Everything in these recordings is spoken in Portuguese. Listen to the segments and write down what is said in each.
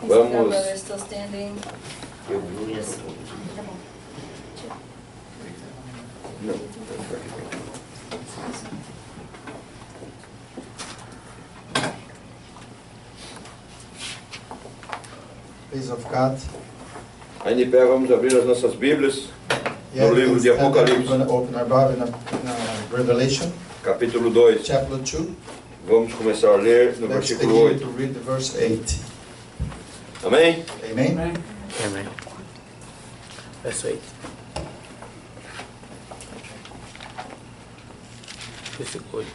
Vamos. Não. Peace of God. Aí em pé, vamos abrir as nossas Bíblias no livro de We're Apocalipse, going to open our Bible in Revelation, capítulo 2. chapter 2. Vamos começar a ler no Let's versículo begin 8. to read the verse 8. Amém? Amen. Amen. Verse 8. Versículo 8.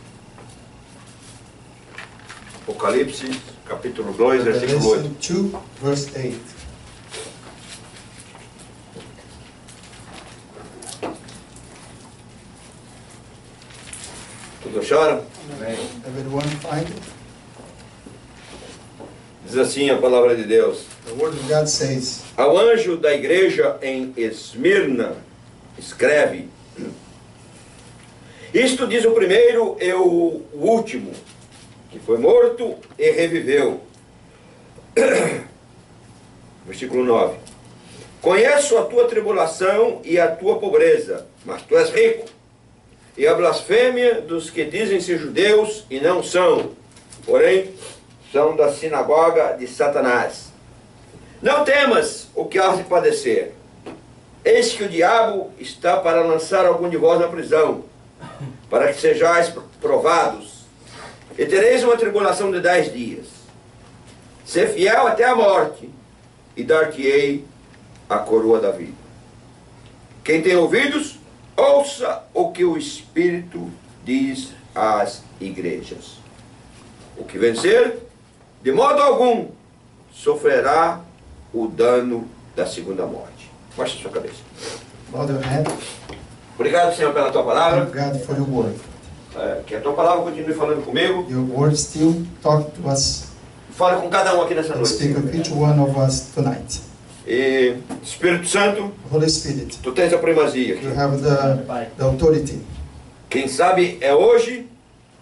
Apocalipse, capítulo 2, versículo 8. Revelation 2, verse 8. Todos acharam? Everyone find it? Diz assim a palavra de Deus. The word of God says, Ao anjo da igreja em Esmirna, escreve: Isto diz o primeiro e o último, que foi morto e reviveu. Versículo 9. Conheço a tua tribulação e a tua pobreza, mas tu és rico, e a blasfêmia dos que dizem ser judeus e não são, porém são da sinagoga de Satanás. Não temas o que has de padecer. Eis que o diabo está para lançar algum de vós na prisão, para que sejais provados, e tereis uma tribulação de 10 dias. Ser fiel até a morte, e dar-te-ei a coroa da vida. Quem tem ouvidos, ouça o que o Espírito diz às igrejas. O que vencer, de modo algum, sofrerá o dano da segunda morte. Baixe a sua cabeça. bow your head. Obrigado, Senhor, pela tua palavra. Thank God for your word. Que a tua palavra continue falando comigo. Your word still talk to us Fale com cada um aqui nessa and noite. speak Senhor. of each one of us tonight. E Espírito Santo, Holy Spirit, tu tens a primazia aqui. you have the authority. Quem sabe é hoje,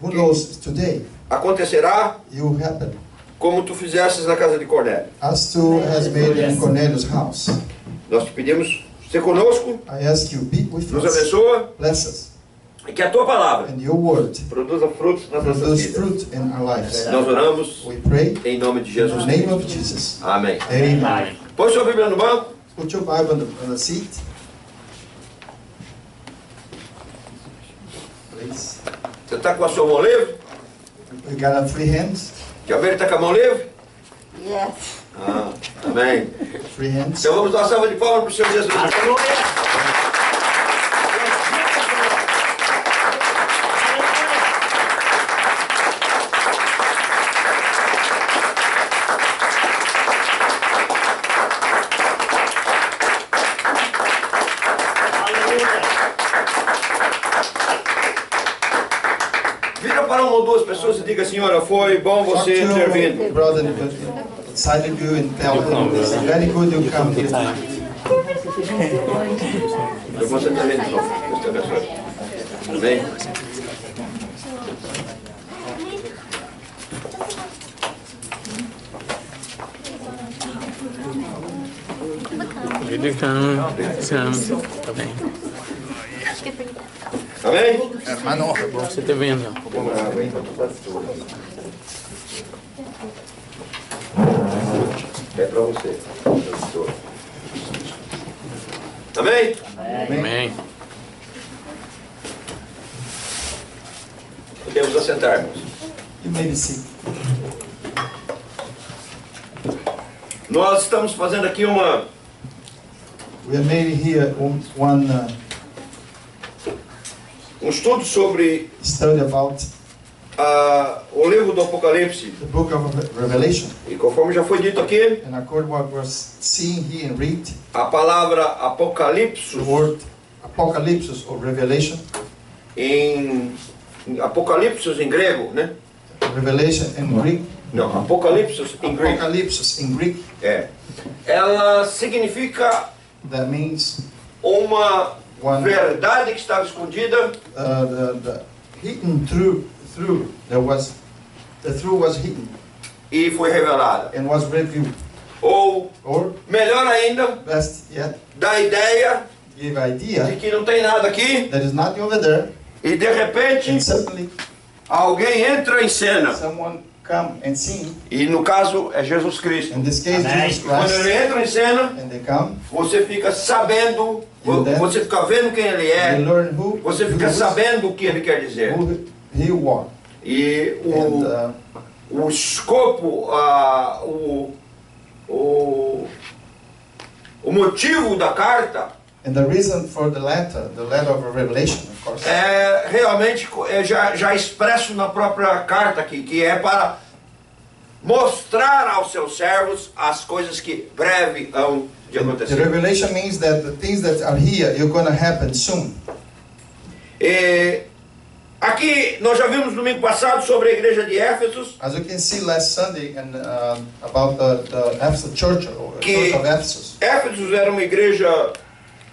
Who knows today acontecerá you happen. como tu fizestes na casa de Cornélio. As to has made in Cornelius' house. Nós te pedimos, ser conosco, I ask you, be with nos us. abençoa, Bless us. e que a tua palavra And your word produza frutos nas nossas produce vidas. fruit in our lives. Nós oramos We pray em nome de in Jesus the name Cristo. of Jesus. Amém. Amen. Põe sua Bíblia no banco. Put your Bible on the seat. Please. Você está com a sua mão livre? We got 3 hands. Quer ver que está com a mão livre? Yes. Ah, amém. 3 hands. Então vamos dar uma salva de palmas para o Senhor Jesus. Vira para uma ou duas pessoas e diga, senhora, foi bom Talk você to ter your vindo. brother beside you and tell him it's very good you come here tonight. Foi bom você ter vindo. Deus te abençoe. Amém. Ele come. Tá bem. Amém? É bom você ter vindo. É para você. Amém? Amém. Podemos assentar, irmãos. You may be seated. Nós estamos fazendo aqui We are made here one um estudo sobre study about o livro do Apocalipse. the book of Revelation. E conforme já foi dito aqui, And according to what we're seeing here and read, a palavra Apocalipse, the word Apocalypse or Revelation, em Apocalipse em grego, né? Revelation in Greek, Não, Apocalipse em grego. Apocalypse in Greek, É. Ela significa that means uma One. verdade que estava escondida the hidden through there was the truth was hidden e foi revelada. and was revealed. Ou, Or, melhor ainda, best yet, dá a ideia give de idea que não tem nada aqui that is nothing over there, e de repente and suddenly alguém entra em cena. someone come and sing. E no caso é Jesus Cristo. In this case, Jesus Quando ele Christ, entra em cena, and they come, você fica sabendo, você fica vendo quem ele they é, learn who, você fica sabendo o que ele quer dizer. who he was. E And o escopo, o motivo da carta and the reason for the letter of Revelation, of course, é realmente já expresso na própria carta aqui, que é para mostrar aos seus servos as coisas que breve hão de the acontecer. revelation means that the things that are here are going to happen soon. E aqui nós já vimos no domingo passado sobre a igreja de Éfesos, As you can see last Sunday and about the Ephesus church, or Que- church of Ephesus. Éfesos era uma igreja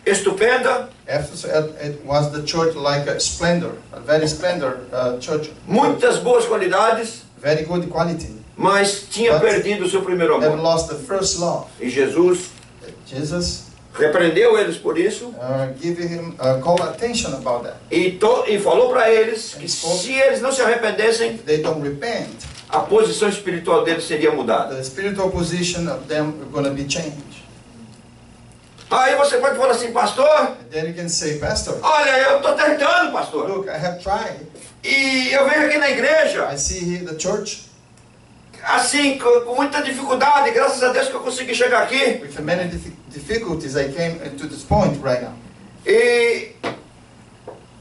estupenda, Ephesus, it was the church like a splendor, a very splendor church. muitas boas qualidades, Very good quality. mas tinha perdido o seu primeiro Have amor. lost the first love. E Jesus Jesus repreendeu eles por isso give him call attention about that. e falou para eles que se eles não se arrependessem, If they don't repent, a posição espiritual deles seria mudada. the spiritual position of them are going to be changed. Aí você pode falar assim, pastor, And then you can say, Pastor, olha, eu estou tentando, pastor. look, I have tried. E eu venho aqui na igreja, I see here the church assim, com muita dificuldade, graças a Deus que eu consegui chegar aqui. with many difficulties. I came to this point right now. E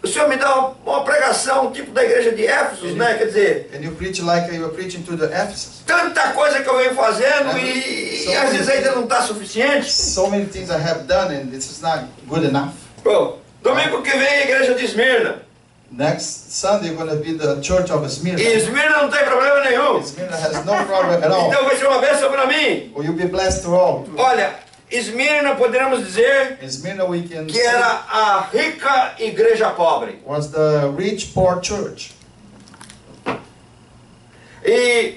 o Senhor me dá uma pregação tipo da igreja de Éfesos, né? Quer dizer, And you preach like you were preaching to the Ephesus. tanta coisa que eu venho fazendo e às vezes ainda não está suficiente. So many things I have done and this is not good enough. Bom, domingo que vem a igreja de Esmirna. Next Sunday going to be the church of E Smyrna. Esmirna não tem problema nenhum. Smyrna has no problem at all. Então vai ser uma bênção para mim. Will you be blessed to all? Olha, Esmirna poderíamos dizer In Smyrna we can que say era a rica igreja pobre. was the rich poor church. E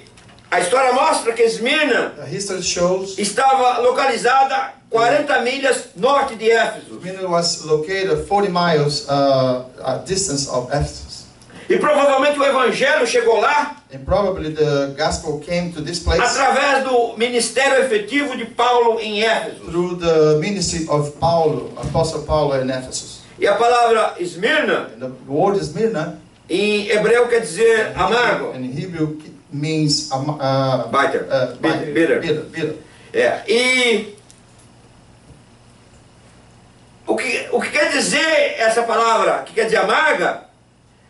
a história mostra que Esmirna The history shows estava localizada 40 milhas norte de Éfeso. Smyrna was located 40 miles a distance of Ephesus. E provavelmente o evangelho chegou lá And probably the gospel came to this place através do ministério efetivo de Paulo em Éfeso. through the ministry of Paulo, Apostle Paulo in Ephesus. E a palavra Esmirna, And the word Smyrna em hebreu quer dizer amargo. in Hebrew means Bitter. Bitter. bitter. É. E o que quer dizer essa palavra, que quer dizer amarga,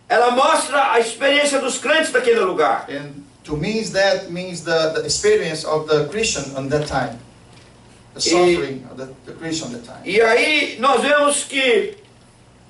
ela mostra a experiência dos crentes daquele lugar. And to me that means the experience of the Christian on that time. The suffering of the Christian at that time. E aí nós vemos que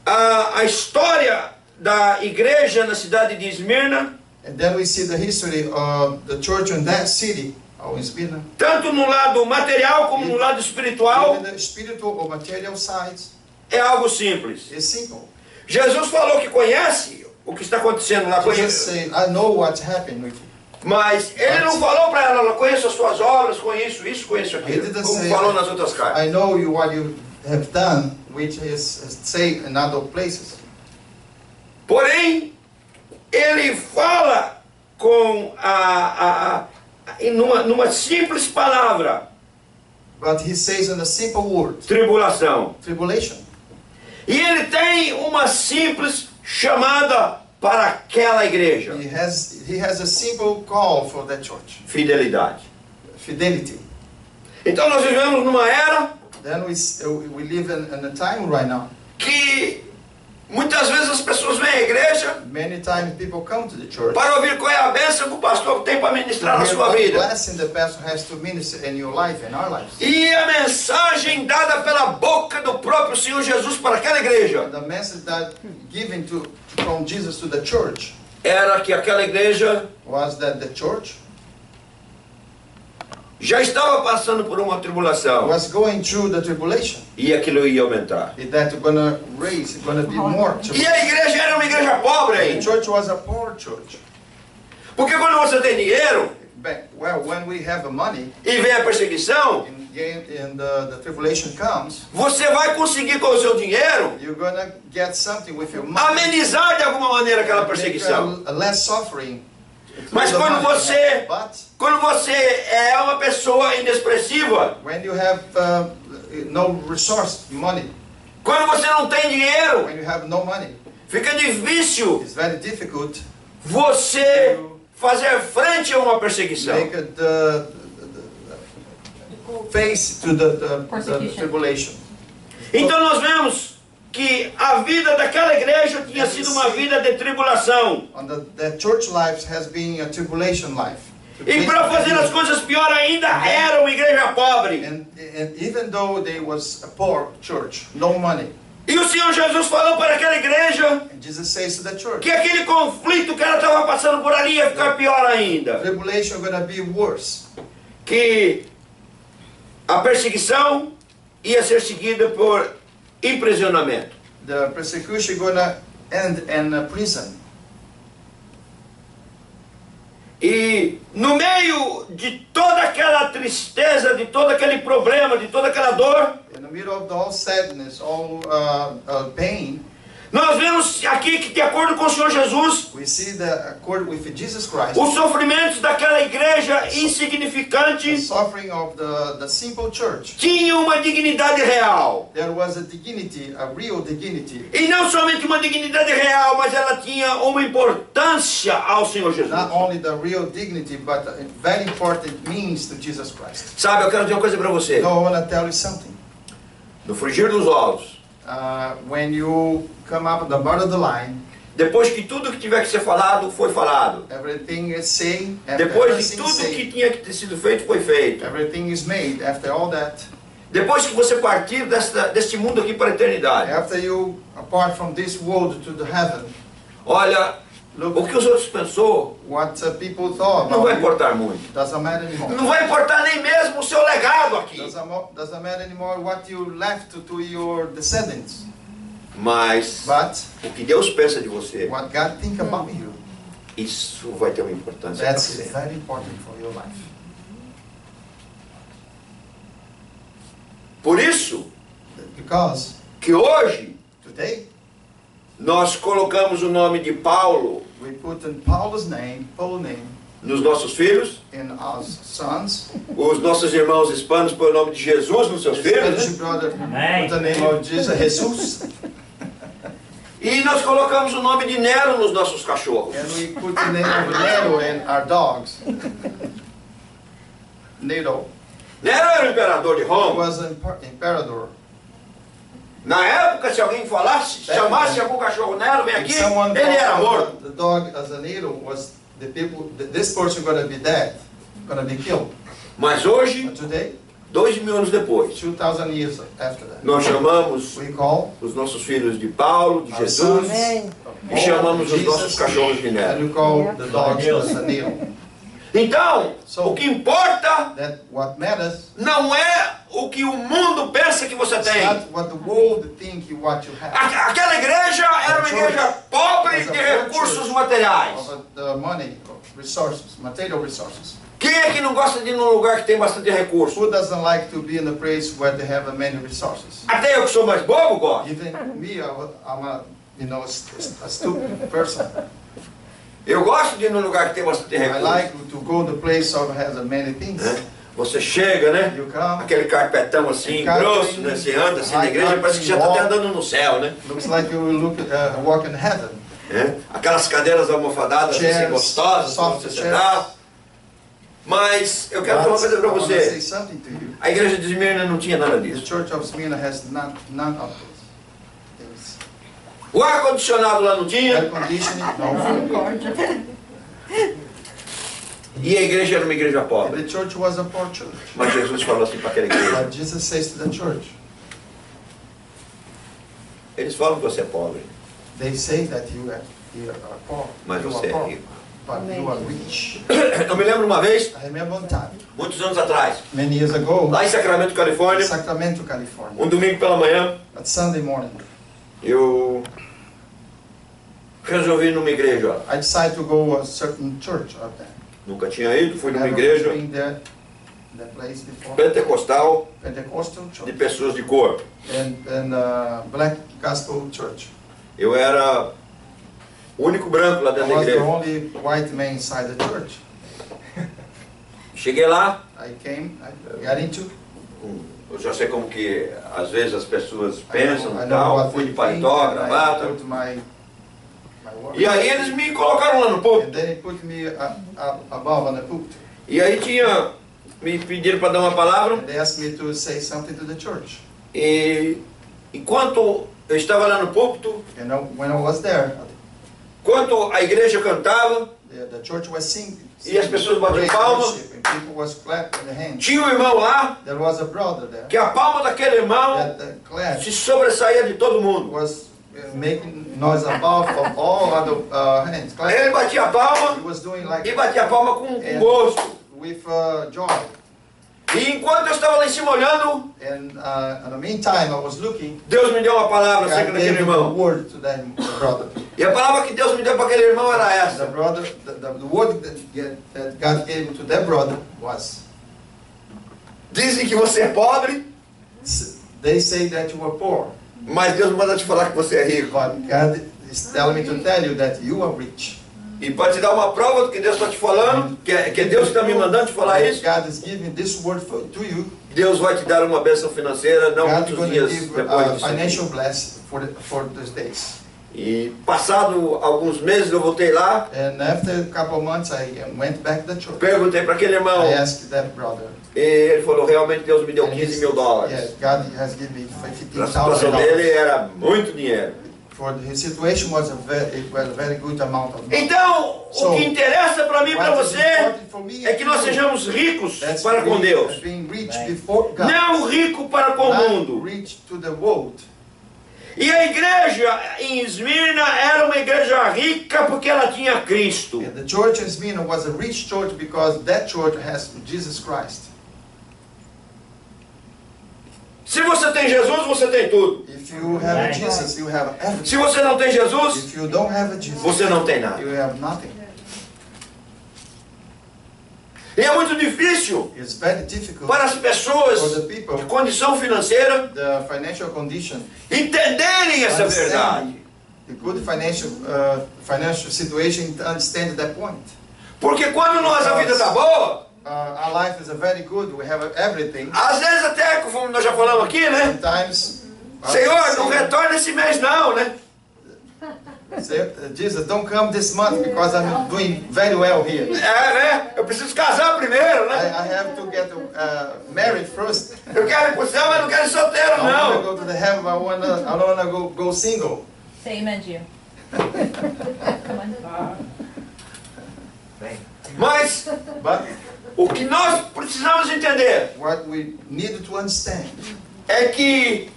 a história da igreja na cidade de Esmirna, And then we see the history of the church in that city, in Smyrna. tanto no lado material como no lado espiritual, Even the spiritual or material sides é algo simples. is simple. Jesus falou que conhece o que está acontecendo lá, Jesus conhece, said, I know what's happened with you. mas ele não falou para ela, conheço as suas obras, conheço isso, conheço He aquilo, didn't como say, falou nas outras cartas. I know you what you have done, which is say in other places. Porém, ele fala com numa simples palavra, But he says in a simple word, tribulação. tribulation. E ele tem uma simples chamada para aquela igreja, He has a simple call for that church. fidelidade. Fidelity. Então nós vivemos numa era Then we live in a time right now. que muitas vezes as pessoas vêm à igreja Many times people come to the church. para ouvir qual é a bênção que o pastor tem para ministrar na Hear sua what vida. blessing the pastor has to minister in your life, in our lives. E a mensagem dada pela boca do próprio Senhor Jesus para aquela igreja The message that given from Jesus to the church era que aquela igreja was that the church já estava passando por uma tribulação was going through the tribulation. e aquilo ia aumentar. That gonna raise, it's gonna be more. E a igreja era uma igreja pobre The ainda. church was a poor church. Porque quando você tem dinheiro, Well, when we have the money, e vem a perseguição, in the tribulation comes, você vai conseguir com o seu dinheiro you're gonna get something with your money. amenizar de alguma maneira aquela Make perseguição. a less suffering. Mas through the quando money. você, But quando você é uma pessoa inexpressiva, when you have no resource, money, quando você não tem dinheiro, when you have no money, fica difícil it's very difficult você fazer frente a uma perseguição. make face to the Persecution. tribulation. Então nós vemos que a vida daquela igreja tinha sido uma vida de tribulação. And the church life has been a tribulation life. E para fazer as coisas pior ainda, era uma igreja pobre. And even though they was a poor church, no money, E o Senhor Jesus falou para aquela igreja and Jesus says to the church, que aquele conflito que ela estava passando por ali ia ficar pior ainda. tribulation gonna be worse. Que a perseguição ia ser seguida por imprisionamento. The persecution gonna end in a prison. E no meio de toda aquela tristeza, de todo aquele problema, de toda aquela dor, In the middle of all sadness, all pain, nós vemos aqui que, de acordo com o Senhor Jesus, we see that according with Jesus Christ, os sofrimentos daquela igreja the insignificante suffering of the simple church, tinham uma dignidade real. there was a dignity, a real dignity, E não somente uma dignidade real, mas ela tinha uma importância ao Senhor Jesus. not only the real dignity, but a very important means to Jesus Christ. Sabe, eu quero dizer uma coisa para você. No, I want to tell you something. No frigir dos ovos, When you come up the bottom of the line, depois que tudo que tiver que ser falado, foi falado. everything is saying, after Depois de everything tudo is que said, tinha que ter sido feito, foi feito. everything is made. After all that, Depois que você partir deste mundo aqui para a eternidade, after you apart from this world to the heaven, olha, look o que os outros pensou what people thought não vai about you. importar muito. Doesn't matter anymore. Não vai importar nem mesmo o seu legado aqui. Doesn't matter anymore what you left to your descendants. Mas But o que Deus pensa de você, what God think about you, isso vai ter uma importância para that's você. very important for your life. Por isso Because que hoje today nós colocamos o nome de Paulo we put in Paul's name, nos nossos filhos, in our sons. os nossos irmãos hispanos põem o nome de Jesus nos seus filhos, Spanish né? brother Amém. put the name of Jesus, Jesus. E nós colocamos o nome de Nero nos nossos cachorros. And we put the name of Nero in our dogs. Nero Nero era o imperador de Roma. was an emperor. Na época, se alguém falasse, chamasse algum cachorro Nero, vem If aqui, someone ele era called morto. the dog as a Nero, was the people, this person gonna be dead, gonna be killed. Mas hoje, But today, 2000 anos depois, 2,000 years after that, nós chamamos we call os nossos filhos de Paulo, de our Jesus, sons e chamamos os Jesus, nossos cachorros de and Nero. we call the dogs as a Nero. Então, So- o que importa That what matters. não é o que o mundo pensa que você It's tem. not what the world think you what you have. Aquela igreja era uma igreja pobre de recursos materiais. Of the money, of resources, material resources. Quem é que não gosta de ir num lugar que tem bastante recurso? Who doesn't like to be in a place where they have many resources? Até eu que sou mais bobo gosto. Even me, I'm a a stupid person. Eu gosto de ir num lugar que tem bastante I recurso. like to go to place of has many things. Né? Você chega, né? You come, Aquele carpetão assim, Carpet, grosso, né? Você anda assim na igreja, parece que já está até andando no céu, né? looks like you walk in heaven. É? Aquelas cadeiras almofadadas assim, Chairs, gostosas, para soft você chairs. sentar. Mas eu quero falar uma coisa para I want to say você. something to you. A igreja de Esmirna não tinha nada The disso. church of Smyrna has none of these things. O ar-condicionado lá não tinha. Air conditioning, no. E a igreja era uma igreja pobre. The church was a poor church. Mas Jesus falou assim para aquela igreja. But Jesus says to the church, Eles falam que você é pobre, they say that you are poor, mas you você are é poor, rico. but you are rich. Eu me lembro uma vez, I remember one time, muitos anos atrás, many years ago, lá em Sacramento, in Califórnia, Sacramento, California, um domingo pela manhã, at Sunday morning, eu resolvi ir numa igreja. I decided to go to a certain church up there. Nunca tinha ido, fui numa Never igreja been there, that place before. pentecostal Pentecostal de church pessoas de cor. and Black Gospel Church. Eu era o único branco lá I dentro da was the igreja. only white man inside the church. Cheguei lá, I got into. eu já sei como que às vezes as pessoas I pensam know e tal, what fui they de think, paletó, and I gravata. put my work. E aí eles me colocaram lá no And púlpito. then he put me above on the pulpit. E aí me pediram para dar uma palavra. And they asked me to say something to the church. E enquanto eu estava lá no púlpito, You know, when I was there, enquanto a igreja cantava, the church was singing. E as pessoas batiam praise palma. worship, and people was clapping their hands. tinha um irmão lá, There was a brother there que a palma daquele irmão that clapped. se sobressaía de todo mundo. Was making noise above of all other hands. Aí ele batia a palma He was doing like e batia a palma com gosto. with joy. E enquanto eu estava lá em cima olhando, And in the meantime, I was looking. Deus me deu uma palavra acerca God daquele gave a irmão. word to that brother. E a palavra que Deus me deu para aquele irmão era The essa. brother, the word that God gave to that brother was, Dizem que você é pobre, they say that you are poor, mas Deus manda te falar que você é rico. but God is telling me to tell you that you are rich. E para te dar uma prova do que Deus está te falando, que é Deus que está me mandando te falar isso, God is giving this word to you. Deus vai te dar uma bênção financeira, não God is muitos going to dias give depois a disso. financial blessing for these days. E passado alguns meses eu voltei lá, And after a couple of months, I went back to the church. perguntei para aquele irmão, I asked that brother. e ele falou, realmente Deus me deu And he 15 mil said, dólares. yes, God has given me A situação dele $15,000. era muito dinheiro. For his situation was a very good amount of money. Então, o que interessa para mim e para What is você important for me é and que nós you, sejamos ricos that's para com Deus. being rich before God, Não rico para com o not mundo. rich to the world. E a igreja em Esmirna era uma igreja rica porque ela tinha Cristo. And the church in Smyrna was a rich church because that church has Jesus Christ. Se você tem Jesus, você tem tudo. If you have a Jesus, you have everything. Se você não tem Jesus, If you don't have a Jesus, você não tem nada. you have nothing. E é muito difícil It's very difficult para as for pessoas the people, de condição financeira the financial condition, entenderem essa understand verdade. the good financial situation, to understand that point. Porque quando a vida está boa, Our life is very good. We have everything. às vezes até, como nós já falamos aqui, né? Sometimes, Senhor, não retorna esse mês não, né? say, Jesus, don't come this month because I'm doing very well here. É, né? Eu preciso casar primeiro, I né? have to get married first. Eu quero ir pro céu, mas não quero ir solteiro, I want to não. go to the heaven. I don't wanna go single. Say amen, Gio. Come on. Mas But o que nós precisamos entender what we need to understand é que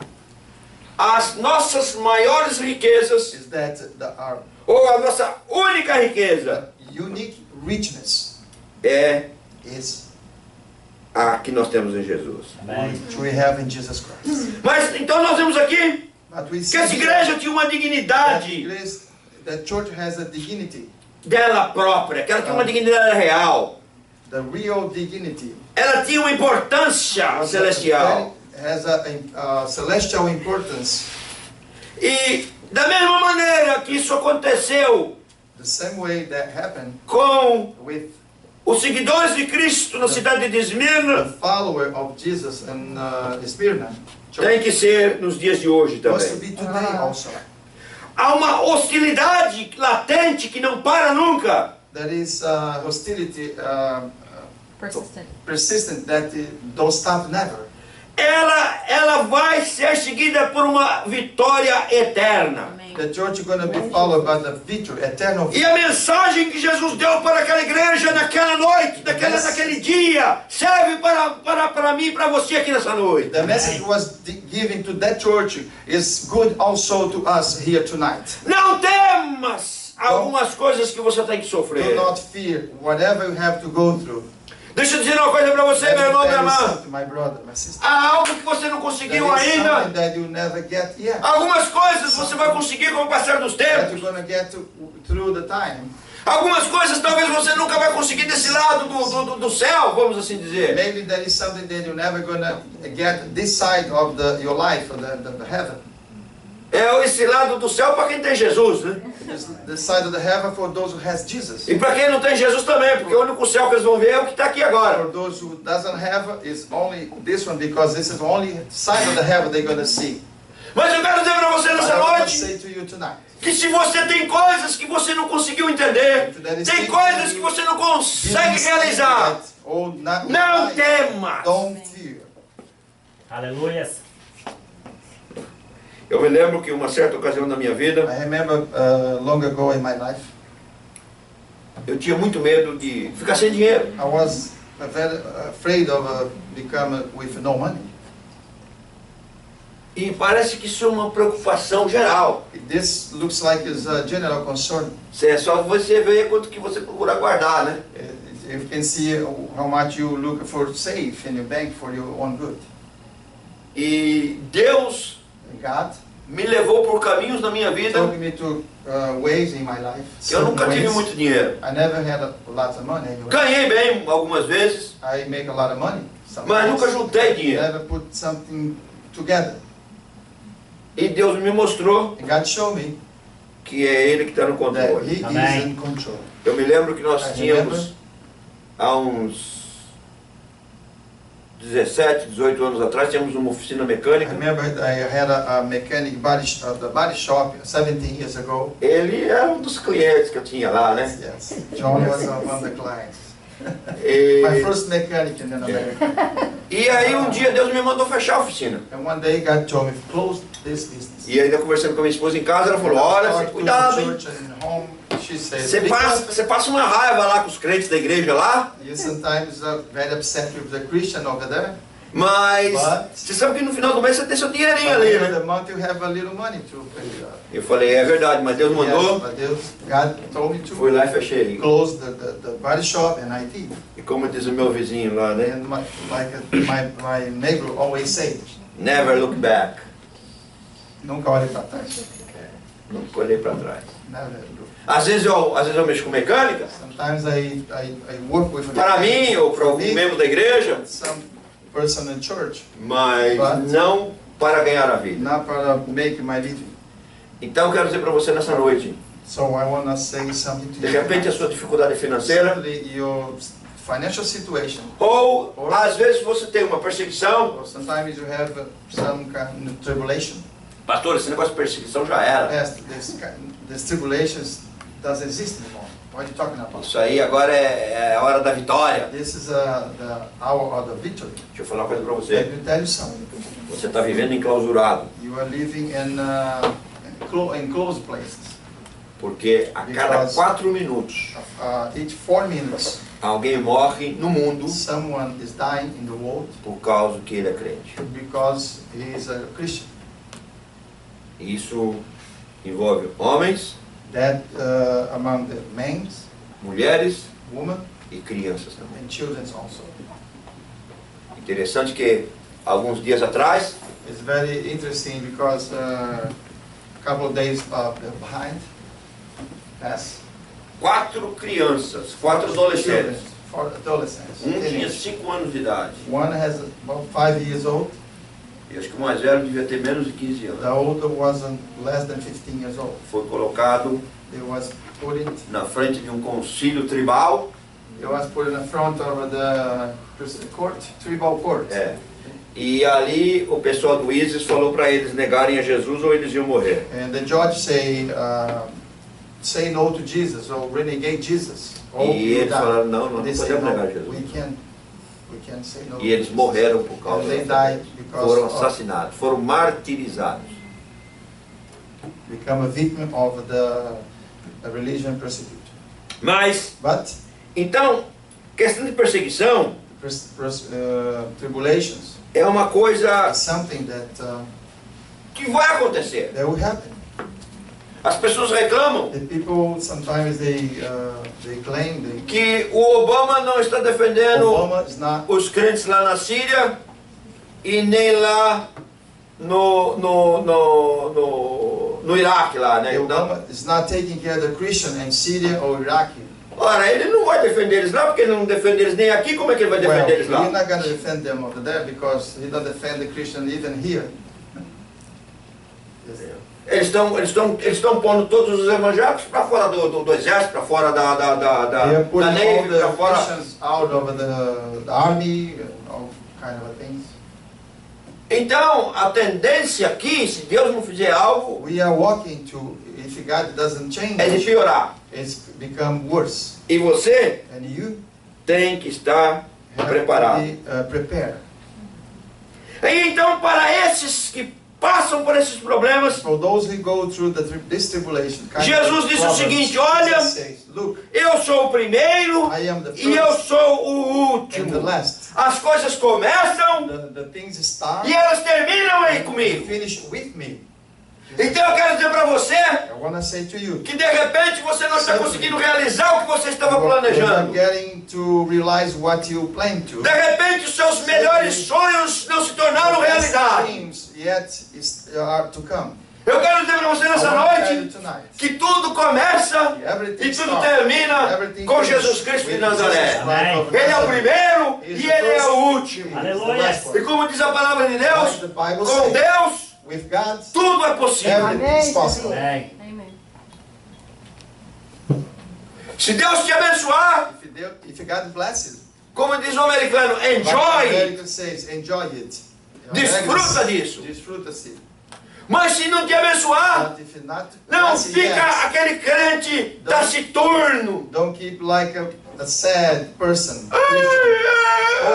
as nossas maiores riquezas, is that our ou a nossa única riqueza, unique richness é is a que nós temos em Jesus. which we have in Jesus Christ. Mas então nós vemos aqui But we que see essa igreja tinha uma that dignidade the church has a dignity, dela própria, que ela tinha uma dignidade real. the real dignity. Ela tinha uma importância celestial. Has a celestial importance. E da mesma maneira que isso aconteceu The same way that happened com with os seguidores de Cristo na cidade de Esmirna, the follower of Jesus in Smyrna, tem que ser nos dias de hoje was to também. be today also. Há uma hostilidade latente que não para nunca. There is hostility Persistent. persistent that don't stop never. Ela vai ser seguida por uma vitória eterna. Amém. The church is going to be followed by the victory, eternal E a mensagem que Jesus deu para aquela igreja naquela noite, naquele dia, serve para mim e para você aqui nessa noite. The message was given to that church is good also to us here tonight. Não temas algumas coisas que você tem que Do sofrer. not fear whatever you have to go through. Deixa eu dizer uma coisa para você, Let meu me irmão, tell minha you irmã. something, my brother, my sister. Há algo que você não There conseguiu is ainda. something that you never get yet. Algumas coisas você vai conseguir com o passar dos That tempos. you're going to get through the time. Algumas coisas talvez você nunca vai conseguir desse lado do céu, vamos assim dizer. Maybe there is something that you're never gonna get this side of your life, or the heaven. É esse lado do céu para quem tem Jesus, né? The side of the heaven for those who has Jesus. E para quem não tem Jesus também, porque o único céu que eles vão ver é o que está aqui agora. For those who doesn't have is only this one, because this is the only side of the heaven they're gonna see. Mas eu quero dizer para você But nessa I want to noite say to you tonight, que se você tem coisas que você não conseguiu entender, tem coisas que você não consegue realizar, oh, not não temas. Don't fear. Aleluia. Eu me lembro que uma certa ocasião da minha vida, I remember long ago in my life, eu tinha muito medo de ficar sem dinheiro. I was very afraid of becoming with no money. E parece que isso é uma preocupação geral. This looks like is a general concern. É só você ver quanto que você procura guardar, né? You can see how much you look for safe in your bank for your own good. E Deus God me levou por caminhos na minha vida took me to ways in my life. que eu nunca tive ways. muito dinheiro. I never had a lot of money anyway. Ganhei bem algumas vezes, I make a lot of money. mas nunca juntei dinheiro. Never put something together. E Deus me mostrou And God showed me que é Ele que está no that controle. He Amém. is in control. Eu me lembro que nós I tínhamos, há uns 17, 18 anos atrás, tínhamos uma oficina I mecânica. remember I had a mechanic the body shop 17 years ago. Ele era um dos clientes que eu tinha lá, né? Yes, John was one of the clients. E, My first mechanic in America. e aí um dia Deus me mandou fechar a oficina. And one day God told me to close this business. E ainda conversando com a minha esposa em casa, ela falou, olha, Talked to cuidado, the hein? church and home, she said, Você passa uma raiva lá com os crentes da igreja lá, you sometimes are very upset with the Christian over there. mas But- você sabe que no final do mês você tem seu dinheirinho But ali, in né? the month you have a little money to pay. Eu falei, é verdade, mas Deus Yes, mandou, but God told me fui to lá e fechei. close the body shop and IT. E como diz o meu vizinho lá, né? And my neighbor always says, Never look back. nunca olhe para trás. Nunca olhei para trás. Never look. Às vezes eu mexo com mecânica, Sometimes I work with para mim ou para algum membro da igreja, some person in church, mas But- não para ganhar a vida. not para make my living. Então eu quero dizer para você nessa noite, So I want to say something to de you. repente a sua dificuldade financeira, Certainly your financial situation, ou às vezes você tem uma perseguição. or sometimes you have some kind of tribulation. Pastor, esse negócio de perseguição já era. Yes, this tribulations doesn't exist anymore. What are you talking about? Isso aí agora é a hora da vitória. This is the hour of the victory. Deixa eu falar uma coisa para Let você. me tell you something. Você está vivendo enclausurado, You are living in closed places. porque a cada 4 minutos Each 4 minutes, alguém morre no mundo someone is dying in the world por causa que ele é crente. because he is a Christian. Isso envolve homens, That among the men, mulheres women, e crianças também. and children also. Interessante que alguns dias atrás It's very interesting because a couple of days behind, yes, 4 crianças, 4 adolescentes. for adolescents. Um tinha teenagers. 5 anos de idade. One has about 5 years old. E acho que o mais velho devia ter menos de 15 The anos. older wasn't less than 15 years old. Foi colocado They was put in. na frente de um concílio tribal. They was put in front of the court, tribal court. É. E ali o pessoal do ISIS falou para eles negarem a Jesus ou eles iam morrer. And the judge say no to Jesus or renegade Jesus. Or E you eles die. falaram, não, nós They não say podemos no, negar Jesus. we can't say no. E eles morreram por causa And they dessa died because Foram of assassinados, foram martirizados. become a victim of the religion persecution. Mas, But então, questão de perseguição tribulations é uma coisa is something that que vai acontecer. that will happen. As pessoas reclamam The people sometimes they claim que o Obama não está defendendo Obama is not os crentes lá na Síria e nem lá no no Iraque lá, né? The Não. Obama is not taking care of the Christian in Syria or Iraq. Ora, ele não vai defender eles lá, porque ele não defende eles nem aqui, como é que ele vai Well, defender eles we're lá? not going to defend them over there because he don't defend the Christian even here. Eles estão pondo todos os evangélicos para fora do exército, para fora They are da putting all Navy, the para fora. Christians out of the army, all kind of things. Então, a tendência aqui, se Deus não fizer algo, We are walking to, if God doesn't change, é de piorar. it's become worse. E você And you tem que estar have preparado. to be prepared. E então, para esses que passam por esses problemas, For those who go through this tribulation, Jesus disse o problems, seguinte, olha, Jesus says, look, eu sou o primeiro I am the e eu first sou o and the último. last. As coisas começam The things start e elas terminam aí and comigo. finish with me. Então eu quero dizer para você I want to say to you, que de repente você não está conseguindo realizar o que você estava you're not planejando. getting to realize what you plan to. De repente os seus melhores sonhos não se tornaram The best realidade. dreams yet are to come. Eu quero dizer para você I nessa want to tell you noite tonight, que tudo começa everything e tudo starts, termina everything com finishes Jesus Cristo de with Nazaré. Jesus Christ of Ele é o Nazareth. primeiro He is e the ele é first, o último. he is the Aleluia. last E one. como diz a palavra de Deus, Like the Bible com says, Deus with God, tudo é possível. everything is possible. Amém. Amém. Se Deus te abençoar, If God blesses, como diz o americano, like enjoy. America says, enjoy it. Desfruta disso. Desfruta-se. Mas se não te abençoar, But if you're not não blessed fica yet, aquele crente taciturno. don't keep like a sad person. Oh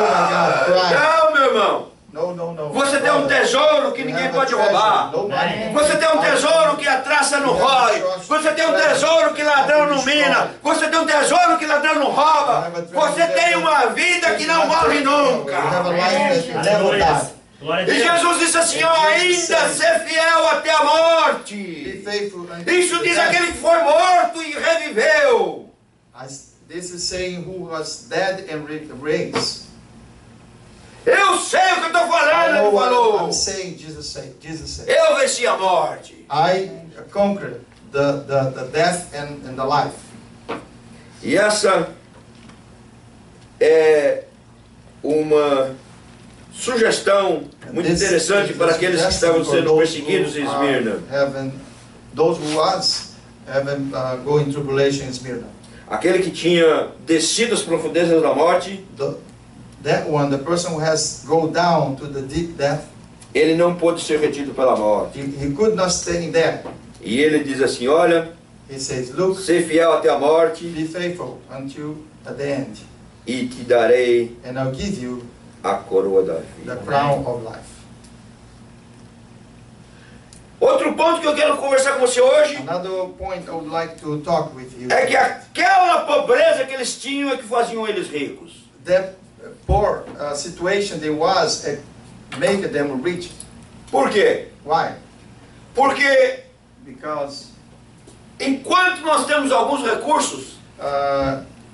my God, cry. Não, meu irmão. No. Você tem um tesouro que You ninguém have a pode treasure. roubar. Nobody can Você tem um take tesouro que a traça não rói. Você tem um tesouro que ladrão não mina. Você tem um tesouro que ladrão não rouba. Você tem uma vida que não morre You have nunca. a life that never Aleluia. dies. Glória a E Deus. Jesus disse assim, ó, ainda ser fiel até a Be morte. faithful unto Isso the diz death. aquele que foi morto e reviveu. This is saying who was dead and raised. Eu sei o que eu estou I falando, know ele what falou. I'm saying, Jesus said. Eu venci a morte. I conquered the death and the life. E essa é uma sugestão muito interessante para aqueles que estavam sendo perseguidos em Esmirna. Those who was going tribulation in Smyrna. Aquele que tinha descido as profundezas da morte, The person who has go down to the deep death, ele não pôde ser retido pela morte. he could not stay in there. E ele diz assim, olha, He says, look, ser fiel até a morte be faithful until the end, e te darei and I'll give you a coroa da the vida. crown of life. Outro ponto que eu quero conversar com você hoje Another point I would like to talk with you. é que aquela pobreza que eles tinham é que faziam eles ricos. That poor situation there was make them rich. Por quê? Why? Porque Because enquanto nós temos alguns recursos,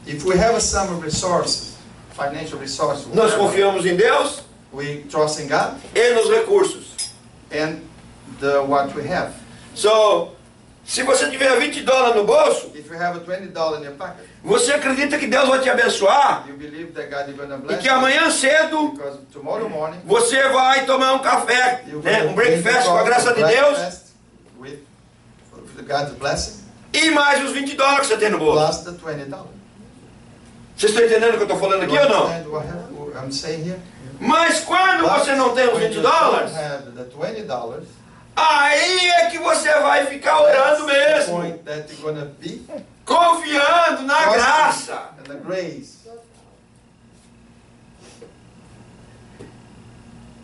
if we have some resources, financial resources, nós whatever, confiamos em Deus we trust in God e nos recursos. and what we have. So, se você tiver $20 no bolso, If you have a $20 in your pocket, você acredita que Deus vai te abençoar you believe that God is going to e bless que amanhã you, cedo because tomorrow morning você vai tomar um café, you're né, going um to drink breakfast com a coffee, graça de Deus breakfast with God's blessing, e mais os $20 que você tem no bolso. plus the $20. Vocês estão entendendo o que eu estou falando aqui You ou não? understand what I'm saying here? Mas quando você não tem os When you $20, don't have the $20, aí é que você vai ficar orando that's the mesmo, point that you're going to be confiando na trusting graça. in the grace.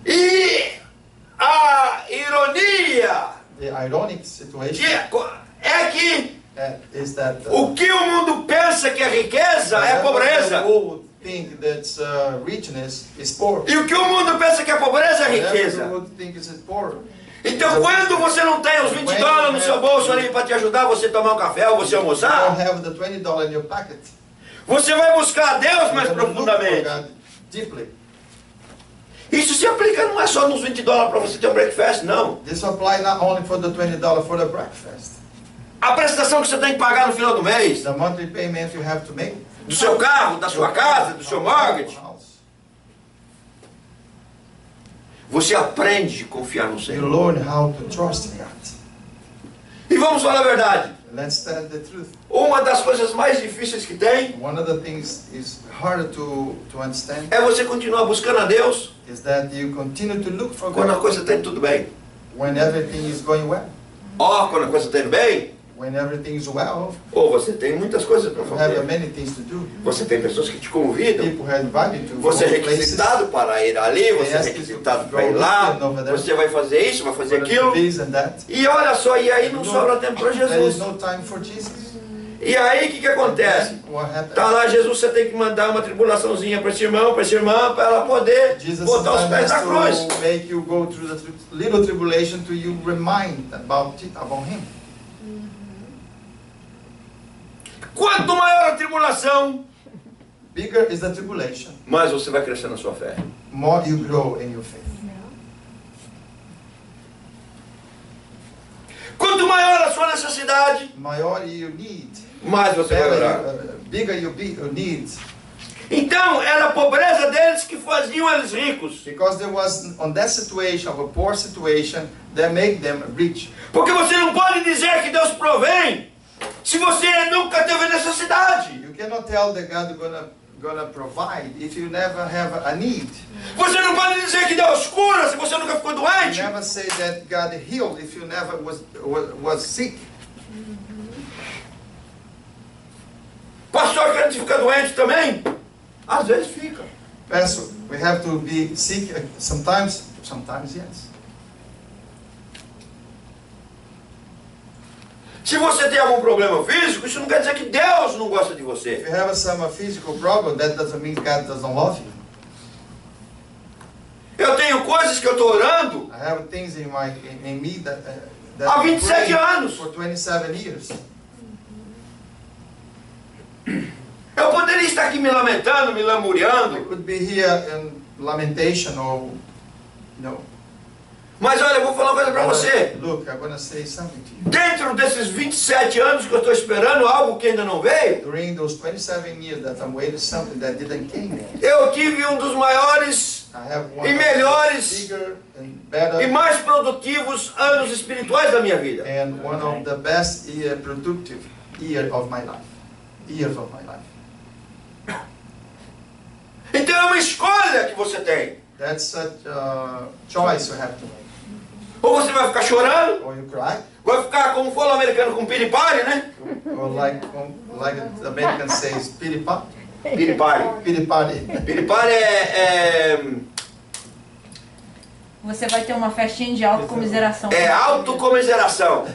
E a ironia The ironic situation é que is that o que o mundo pensa que é riqueza é pobreza. The world think that richness is poor. E o que o mundo pensa que é pobreza é The riqueza. world thinks it's poor. Então quando você não tem os $20 no seu bolso ali para te ajudar você tomar um café ou você You don't almoçar, have the $20 in your pocket. você vai buscar a Deus mais You're gonna look for profundamente. God deeply. Isso se aplica não é só nos $20 para você ter um breakfast, não. This apply not only for the $20 for the breakfast. A prestação que você tem que pagar no final do mês, The monthly payment you have to make. do seu carro, da sua casa, do seu mortgage. Você aprende a confiar no You Senhor. learn how to trust in God. E vamos falar a verdade. Let's tell the truth. Uma das coisas mais difíceis que tem One of the things is harder to understand é você continuar buscando a Deus is that you continue to look for quando a God coisa está indo tudo bem. when everything is going well. Ó, quando a coisa está indo bem, When everything is well, ou você tem muitas coisas para you have fazer. many things to do. Você tem pessoas que te convidam. People have invited to Você é go places. requisitado para ir ali, você é requisitado para ir lá, você vai fazer isso, vai fazer aquilo. This and that. E olha só, e aí não sobra tempo para There is Jesus. no time for Jesus. E aí o que acontece? What happened? Tá lá Jesus, você tem que mandar uma tribulaçãozinha para esse irmão, para essa irmã, para ela poder Jesus botar os sometimes pés na cruz. has to make you go through the little tribulation to you remind about Him. Quanto maior a tribulação, Bigger is the tribulation, mais você vai crescer na sua fé. more you grow in your faith. Quanto maior a sua necessidade, Maior you need, mais você vai orar. bigger you need. Então, era a pobreza deles que faziam eles ricos. Because there was, on that situation, of a poor situation, that make them rich. Porque você não pode dizer que Deus provém se você nunca teve necessidade. You cannot tell that God gonna provide if you never have a need. Você não pode dizer que Deus cura se você nunca ficou You doente. never say that God healed if you never was sick. Pastor, que a gente fica doente também? Às vezes fica. Pastor, we have to be sick sometimes. Sometimes, yes. Se você tem algum problema físico, isso não quer dizer que Deus não gosta de If você. you have some physical problem, that doesn't mean God doesn't love you. Eu tenho coisas que eu estou orando I have things in me that há I 27 prayed anos. for 27 years. Eu poderia estar aqui me lamentando, me I lamuriando. could be here in lamentation or, Mas olha, eu vou falar uma coisa para você. Look, I'm gonna say something to you. Dentro desses 27 anos que eu estou esperando algo que ainda não veio, During those 27 years that I'm waiting something that didn't came yet. eu tive um dos maiores I have one e of the melhores bigger and better e mais produtivos anos espirituais da minha vida. and one of the best productive years of my life. Então é uma escolha que você tem. That's a choice you have to make. Ou você vai ficar chorando, Or you cry, vai ficar como fala o americano com piripari, né? or like the American says, pity party. Piripari. Pity party. Piripari Você vai ter uma festinha de autocomiseração. é autocomiseração.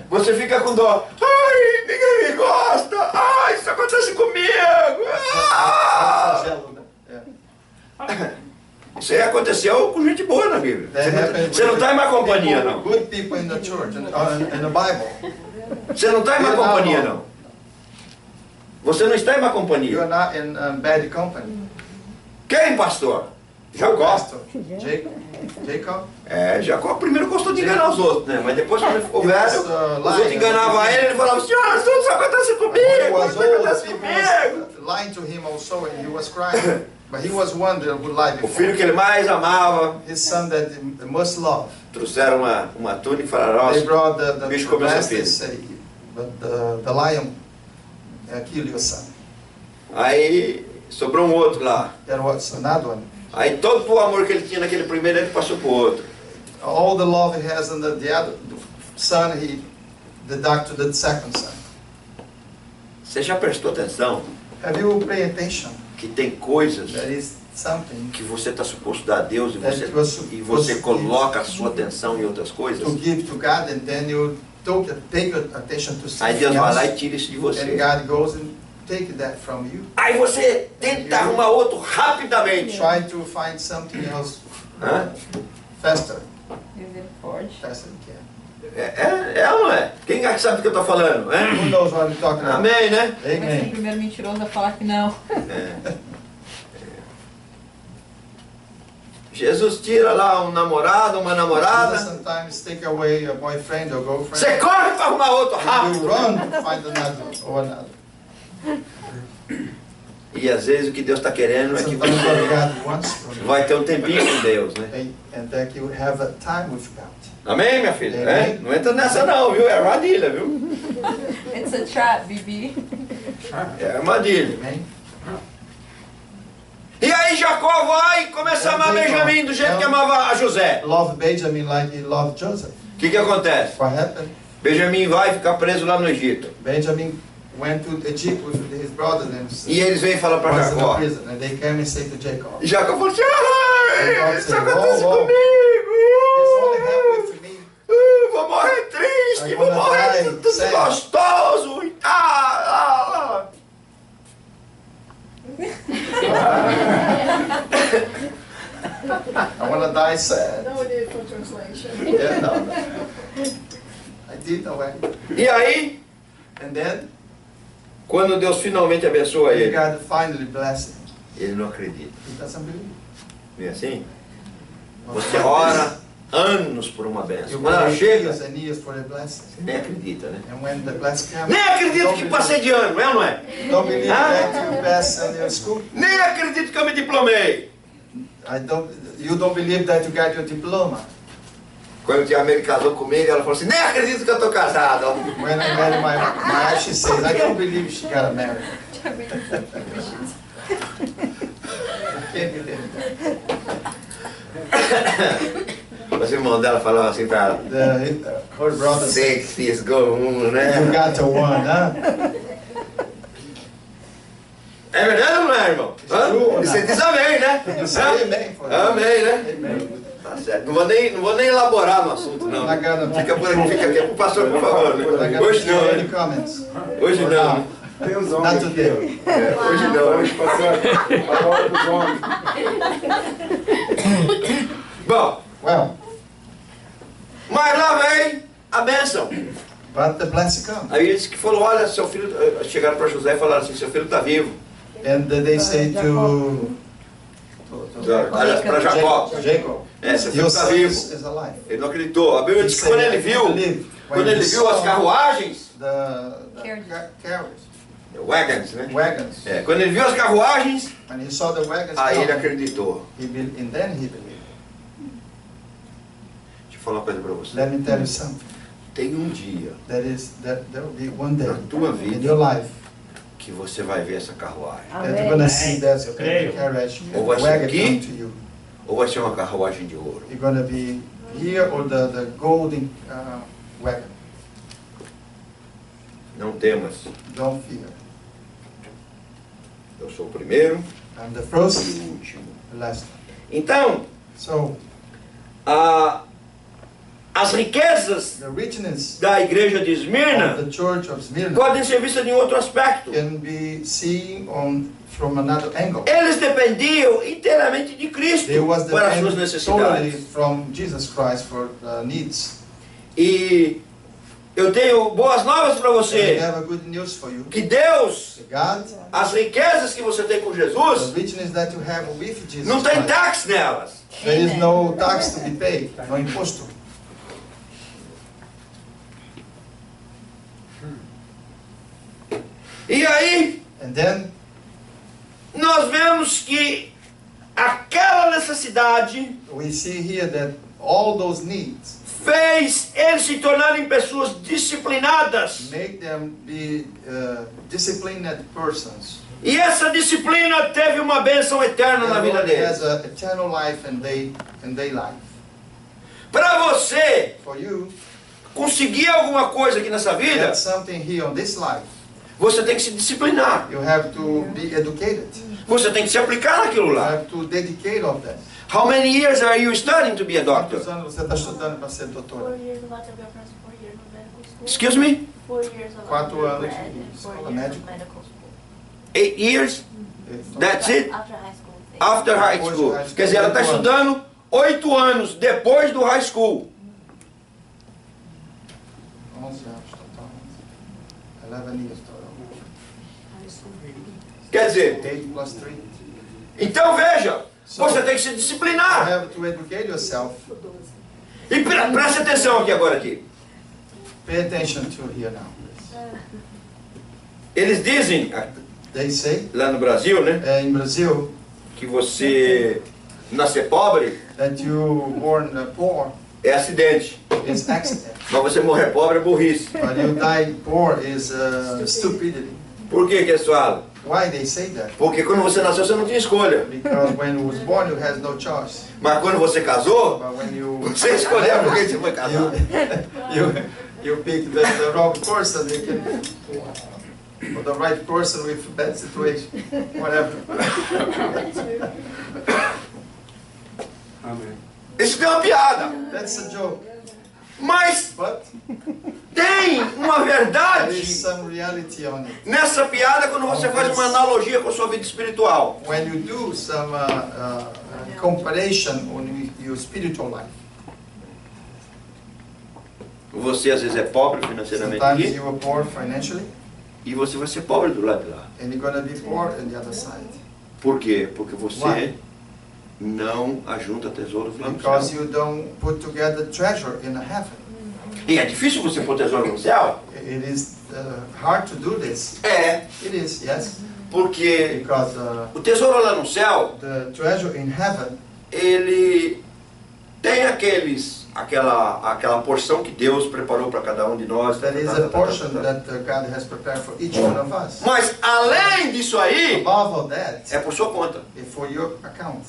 Você fica com dó. Ai, ninguém me gosta. Ai, isso acontece comigo. Ah! Yeah. Isso aí aconteceu com gente boa na Bíblia. That happened Você não with está em má companhia, people, não. Good people in the church and in the Bible. Você não está em má companhia, não. Você não está em má You companhia. are not in bad company. Quem, pastor? Jacó. Pastor Jacob. É, Jacó primeiro gostou de enganar os outros, né? Mas depois, quando ele ficou velho, os outros enganavam ele, ele falava assim, ah, tudo isso acontece When he comigo, was isso old, acontece people comigo. was lying to him also, and he was crying. But he was one that would lie O filho before. que ele mais amava, His son that he must love. trouxeram uma túnica e falaram, They nossa, brought o bicho comeu seu glasses, filho. but the lion killed your son. Aí sobrou um outro lá. There was another one. Aí todo o amor que ele tinha naquele primeiro, ele passou pro outro. All the love he has in the other son, he deducted to the second son. Você já prestou atenção Have you paid attention? que tem coisas There is something que você está suposto dar a Deus e That você, you are supposed e você to coloca a sua atenção em outras coisas? to give to God, and then you take your attention to Aí something Deus vai lá e else, tira isso de and você. God goes and take that from you. Aí você tenta arrumar outro rapidamente. Try to find something else Hã? faster Misericórdia. as you can. É ou não é? Quem é que sabe do que eu estou falando? Who É? knows what I'm talking about? Amém, né? Vai ser o Amen. primeiro mentiroso a falar que não. Jesus tira lá um namorado, uma Jesus namorada. sometimes take away a boyfriend or girlfriend. Você corre para arrumar outro You rápido. run to find another or another. E às vezes o que Deus está querendo é que Sometimes what você God wants from you. vai ter um tempinho com Deus, né? And that you have a time with God. Amém, minha filha? Amém. É? Não entra nessa não, viu? É armadilha, viu? It's a trap, Bibi. É armadilha. Amen. E aí Jacó vai e começa a amar Benjamim do jeito que amava a José. Love Benjamin like he loved Joseph. O que acontece? What happened? Benjamim vai ficar preso lá no Egito. Benjamin went to Egypt with his brothers and E eles vêm falar para was in Jacó. prison, and they came and said to Jacob, E Jacó falou assim, ai, Jacob isso said, acontece "Whoa, whoa. comigo. "This only happened with me. Vou morrer triste, I vou wanna morrer die tudo sad." gostoso. E I want to die sad." No need for translation. Yeah, no. I did away. E aí, And then quando Deus finalmente abençoa ele, God finally blessed him. ele não acredita. He doesn't believe. Não é assim? Você ora anos por uma You bênção. Quando ela wait chega, years and years for the blessing. você nem acredita, né? And when the blessing comes, Nem acredito que passei de ano, é ou não é? don't believe Ah. that you pass in your school. Nem acredito que eu me diplomei. You don't believe that you got your diploma. Quando a Mary casou comigo, ela falou assim, nem acredito que eu estou casado. When I married my wife, she says, I don't believe she got married. I can't believe it. Os irmãos dela falavam assim para ela, Her brother said, six years go, you né? got a one, huh? É verdade ou não é, irmão? Hã? true or Você not? diz amém, né? You say Hã? amen for that. Amém, né? Amen. Tá certo. Não vou nem elaborar no assunto, não. Not gonna- Fica por aqui, fica aqui. Pastor, por favor. We're not Né? gonna Hoje não, give any né? comments. Hoje For não. now. né? Tem os Not homens today. aqui, É, hoje ó. não. Vamos passar a hora dos homens. Bom, Well, mas lá vem a bênção. but the blessing comes. Aí ele disse que falou, olha, seu filho... Chegaram para José e falaram assim, seu filho está vivo. And they say to Olha, para Jacó. Jacob, É, seu filho your está son vivo. is alive. Ele não acreditou. A Bíblia He diz que said, quando ele "I viu, believe." quando When ele he viu as saw carruagens, the wagons, né? wagons, É, quando ele viu as carruagens, when he saw the wagons aí ele come, acreditou. and then he believed. Deixa eu falar uma coisa para você. Let me tell you something. Tem um dia That there will be one day na tua in vida your life que você vai ver essa carruagem. that you're gonna see that Eu creio. carriage Ou vai ser wagon aqui. come to you. Ou vai ser uma carruagem de ouro. You're gonna be here or the golden wagon. Não temas. Don't fear. Eu sou o primeiro I'm the e first, o último. the last. Então, So as riquezas the richness da igreja de of Esmirna the church of Smyrna podem ser vistas em outro aspecto. can be seen from another angle. Eles dependiam inteiramente de Cristo They was para as suas dependent totally necessidades. from Jesus Christ for needs. E eu tenho boas novas para And I você. have a good news for you. Que Deus, God, as riquezas que você tem com the Jesus, richness that you have with Jesus não tem Christ, tax nelas. there is no tax to be paid, no imposto. E aí, And then nós vemos que aquela necessidade we see here that all those needs fez eles se tornarem pessoas disciplinadas. make them be disciplined persons. E essa disciplina teve uma bênção eterna na The vida Lord has deles. an eternal life and they life. Para você For you, conseguir alguma coisa aqui nessa vida, get something here on this life, você tem que se disciplinar. you have to be educated. Você tem que se aplicar naquilo You lá. have to dedicate of that. How many years are you studying to be a doctor? Quantos anos você está estudando para ser 4 doutor? years of autobiography, 4 years of medical school. Excuse me? 4 years of 4 anos undergrad de and 4 escola years médica. of medical school. 8 years? That's it? After high school. After high school. Quer dizer, ela está estudando 8 anos depois do high school. 11 anos total. 11 years total. Quer dizer, 8 plus 3. então veja, So Você tem que se you disciplinar. have to educate yourself. E preste atenção aqui agora aqui. Pay attention to here now. Eles dizem, They say lá no Brasil, né, in Brazil que você nascer pobre that you born poor é acidente. is accident, Mas você morrer pobre é burrice. but you die poor is stupidity. Por que eles falam? Why they say that? Porque quando você nasceu você não tinha escolha. Because when you was born you had no choice. Mas quando você casou, But when you você escolheu por que você foi casar. you pick the wrong person, you can, or the right person with bad situation, whatever. Amém. Isso é uma piada. That's a joke. Mas But tem uma there is verdade some reality on it. nessa piada quando você faz uma analogia com a sua vida espiritual. When you do some comparison on your spiritual life, Você às vezes é pobre financeiramente sometimes aqui you are poor financially, e você vai ser pobre do lado de lá. and you're gonna be poor on the other side. Por quê? Porque você Why? não ajunta tesouros lá no Because céu. you don't put together treasure in heaven. E é difícil você pôr tesouro no céu? It is hard to do this. É, It is, yes, porque because o tesouro lá no céu, the treasure in heaven, ele tem aquela porção que Deus preparou para cada um de nós. that is a portion that God has prepared for each one of us. Mas além disso aí, Above all that, é por sua conta. is for your account.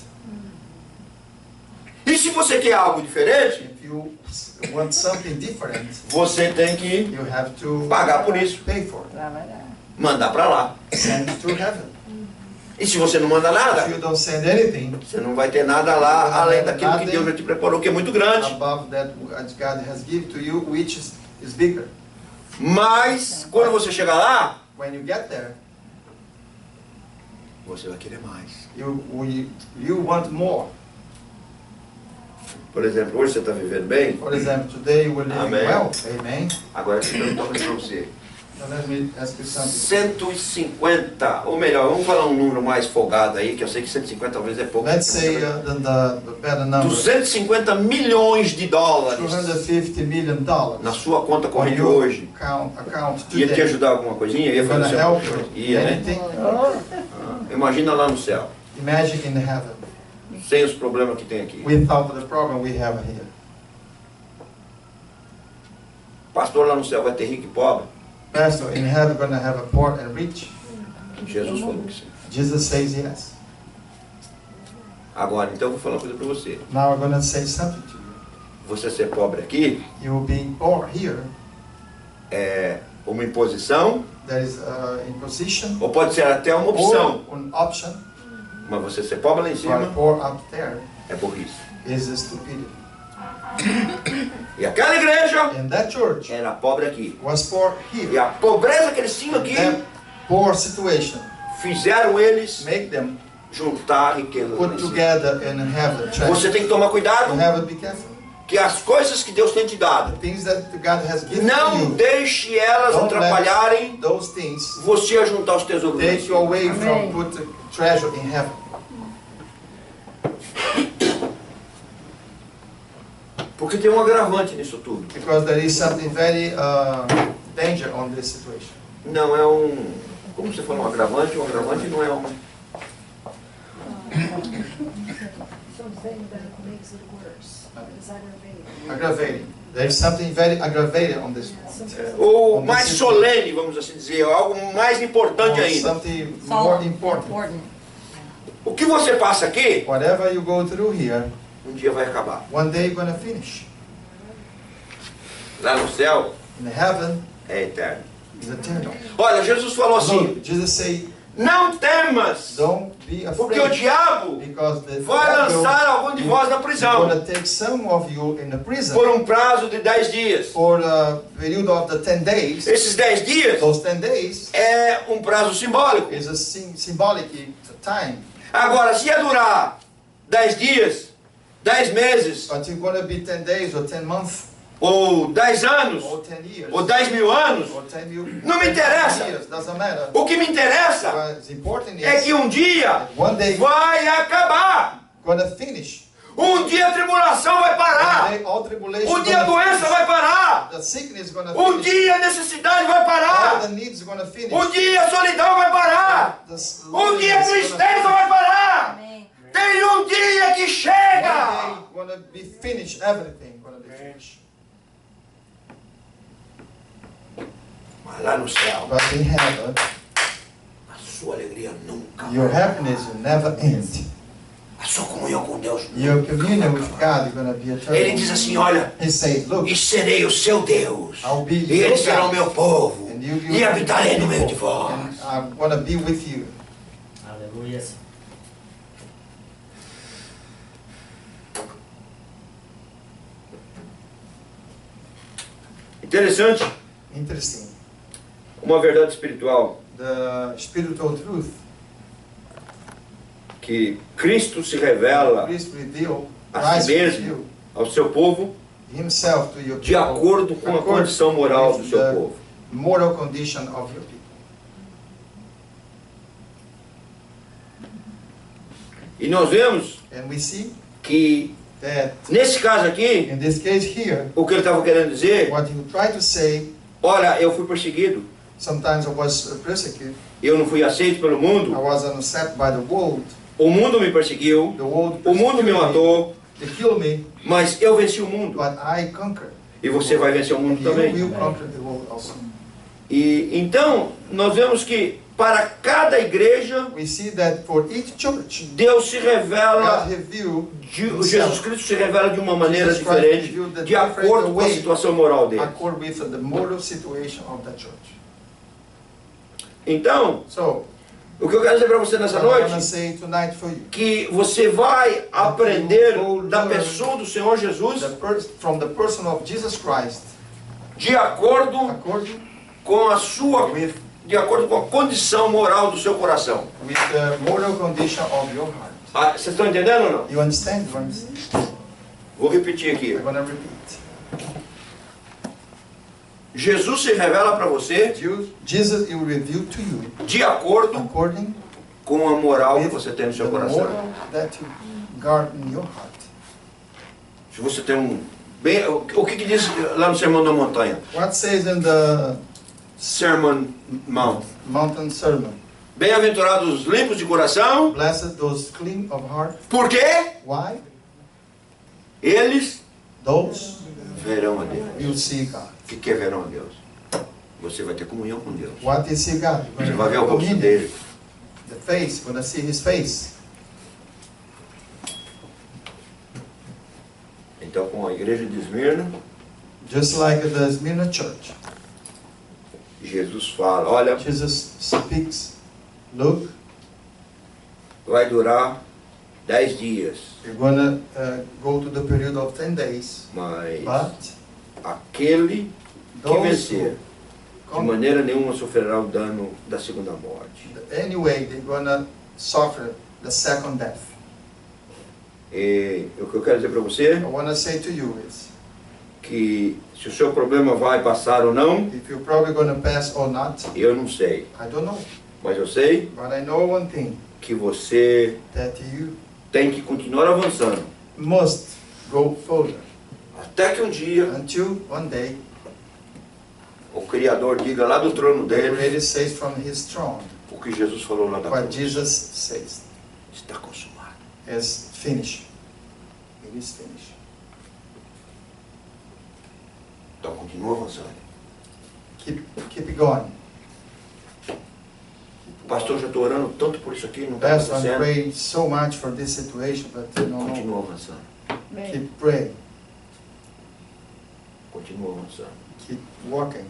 E se você quer algo diferente, If you want something different, você tem que you have to pagar por isso, pay for it. mandar para lá. Send it to heaven. E se você não manda nada, If you don't send anything você não vai ter nada lá além daquilo que Deus já te preparou, que é muito grande. above that what God has given to you, which is bigger. Mas quando você chegar lá, When you get there, você vai querer mais. you want more. Por exemplo, hoje você está vivendo bem, For example, today we're living Amen. well. Amen. agora eu estou perguntando para você. Now let me ask you something. 150, ou melhor, vamos falar um número mais folgado aí, que eu sei que 150 talvez é pouco. Let's say the better number. 250 milhões de dólares $250 million na sua conta on corrente your hoje. account Ia te today. ajudar alguma coisinha? Ia Gonna fazer help seu... you. Ia, né? Anything? Imagina lá no céu, Imagine in heaven, sem os problemas que tem aqui. without the problem we have here. Pastor lá no céu vai ter rico e pobre? Pastor, in heaven we're gonna have a poor and rich. Jesus falou que sim. Jesus says yes. Agora, então eu vou falar uma coisa para você. Now we're gonna say something to you. Você ser pobre aqui You being poor here, é uma imposição, that is imposition ou pode ser até uma opção. or an option. Mas você ser pobre lá em But cima poor up there é burrice. is a stupidity. E aquela igreja And that church era pobre aqui. was poor E here. a pobreza que eles tinham aqui That poor situation fizeram eles make them juntar riqueza. lá put em cima. together in heaven. Você tem que tomar cuidado You have to be careful. que as coisas que Deus tem te dado, Things that God has given to não you, deixe elas don't atrapalharem let those things você a juntar os tesouros. lá em take you cima. away from put the treasure in heaven. Porque tem um agravante nisso tudo. Because there is something very danger on this situation. Não é um... Como você falou, um agravante não é um... Something that makes it worse. It's aggravating. Aggravating. There is something very aggravated on this one. Ou mais solene, vamos assim dizer, algo mais importante Or ainda. something more important. O que você passa aqui, Whatever you go through here, um dia vai acabar. one day you're going to finish. Lá no céu, In heaven é eterno. is eternal. Olha, Jesus falou assim, Look, Jesus say, não temas, don't be porque o afraid. diabo Because the vai devil lançar algum de vós na is prisão going to take some of you in the prison por um prazo de 10 dias. for the period of the 10 days. Esses 10 dias Those 10 days é um prazo simbólico. is a symbolic time. Agora, se ia durar 10 dias, 10 meses, But it's going to be 10 days or 10 months ou 10 anos, or 10 years ou 10 mil anos, or 10 years. não me interessa. Years, doesn't matter. O que me interessa What's important é is que um dia one day vai acabar. gonna finish. Um dia a tribulação vai parar. All tribulation Um dia a gonna doença finish. vai parar. The sickness gonna Um finish. dia a necessidade vai All parar. the needs gonna finish. Um dia a solidão vai parar. The Um dia a loneliness tristeza gonna vai parar. Amém. Tem um dia que finish. chega. One day gonna be finished. Everything gonna be finished. Mas lá no céu, But in heaven, a sua alegria nunca. your happiness will never end. A sua comunhão com Deus. Your communion with God is gonna be Ele eternal. diz assim, olha, He says, look, e serei o seu Deus. I'll be E your eles serão God, meu povo. and you E habitarei no meio de people, vós. and I'm gonna be with you. Aleluia. Interessante, Interesting. uma verdade espiritual, The spiritual truth, que Cristo se revela Christ revealed, a si Christ mesmo, revealed ao seu povo, himself to your de people, acordo com a according condição moral do with seu the povo. moral condition of your people. E nós vemos And we see que, that nesse caso aqui, in this case here, o que ele estava querendo dizer, what you try to say, olha, eu fui perseguido, sometimes I was persecuted, eu não fui aceito pelo I mundo, was unaccepted by the world, o mundo me perseguiu, the world o mundo me persecuted me, matou, they killed me, mas eu venci o mundo. but I conquered. E você vai vencer o And mundo you também. will conquer the world also. E então, nós vemos que para cada igreja, We see that for each church, Deus se revela, God revealed Jesus Cristo se revela de uma maneira Jesus Christ diferente, revealed the de acordo com a way situação moral dele. according with the moral situation of the church. Então, So, o que eu quero dizer para você nessa what I want to noite, say tonight for you, que você vai aprender da pessoa do Senhor Jesus from the person of Jesus Christ, de acordo according com a sua, de acordo com a condição moral do seu coração. with the moral condition of your heart. Ah, vocês estão entendendo ou não? You understand? You understand? Vou repetir aqui. I'm going to repeat. Jesus se revela para você Jesus will reveal to you de acordo according com a moral que with você tem no the seu coração. moral that you guard in your heart. Se você tem um... Bem, o que diz lá no Sermão da Montanha? What says in the Sermon Mount. mountain sermon? Bem-aventurados os limpos de coração. Blessed those clean of heart. Por quê? Why? Eles Those verão a Deus. will see God. O que é verão a Deus? Você vai ter comunhão com Deus. What is see God? Você vai ver o rosto dele. The face, when I see His face. Então, com a igreja de Esmirna, Just like the Smyrna church, Jesus fala, olha, Jesus speaks. Look, vai durar 10 dias, you're gonna go to the period of 10 days, mas but aquele que those vencer, who de come maneira nenhuma sofrerá o dano da segunda morte. anyway, they're gonna suffer the second death. E o que eu quero dizer para você, I wanna say to you is, que se o seu problema vai passar ou não, if you're probably gonna pass or not, eu não sei. I don't know. Mas eu sei But I know one thing, que você that you tem que continuar avançando. must go further Até que um dia until one day o Criador diga lá do trono the dele Creator says from His throne o que Jesus falou lá da what cruz. Jesus says Está consumado. is finished. It is finished. Então continua avançando. Keep going. Pastor, já estou orando tanto por isso aqui, não está Pastor, I'm acontecendo. praying so much for this situation, but no. Continua avançando. Amém. Keep praying. Continua avançando. Keep walking.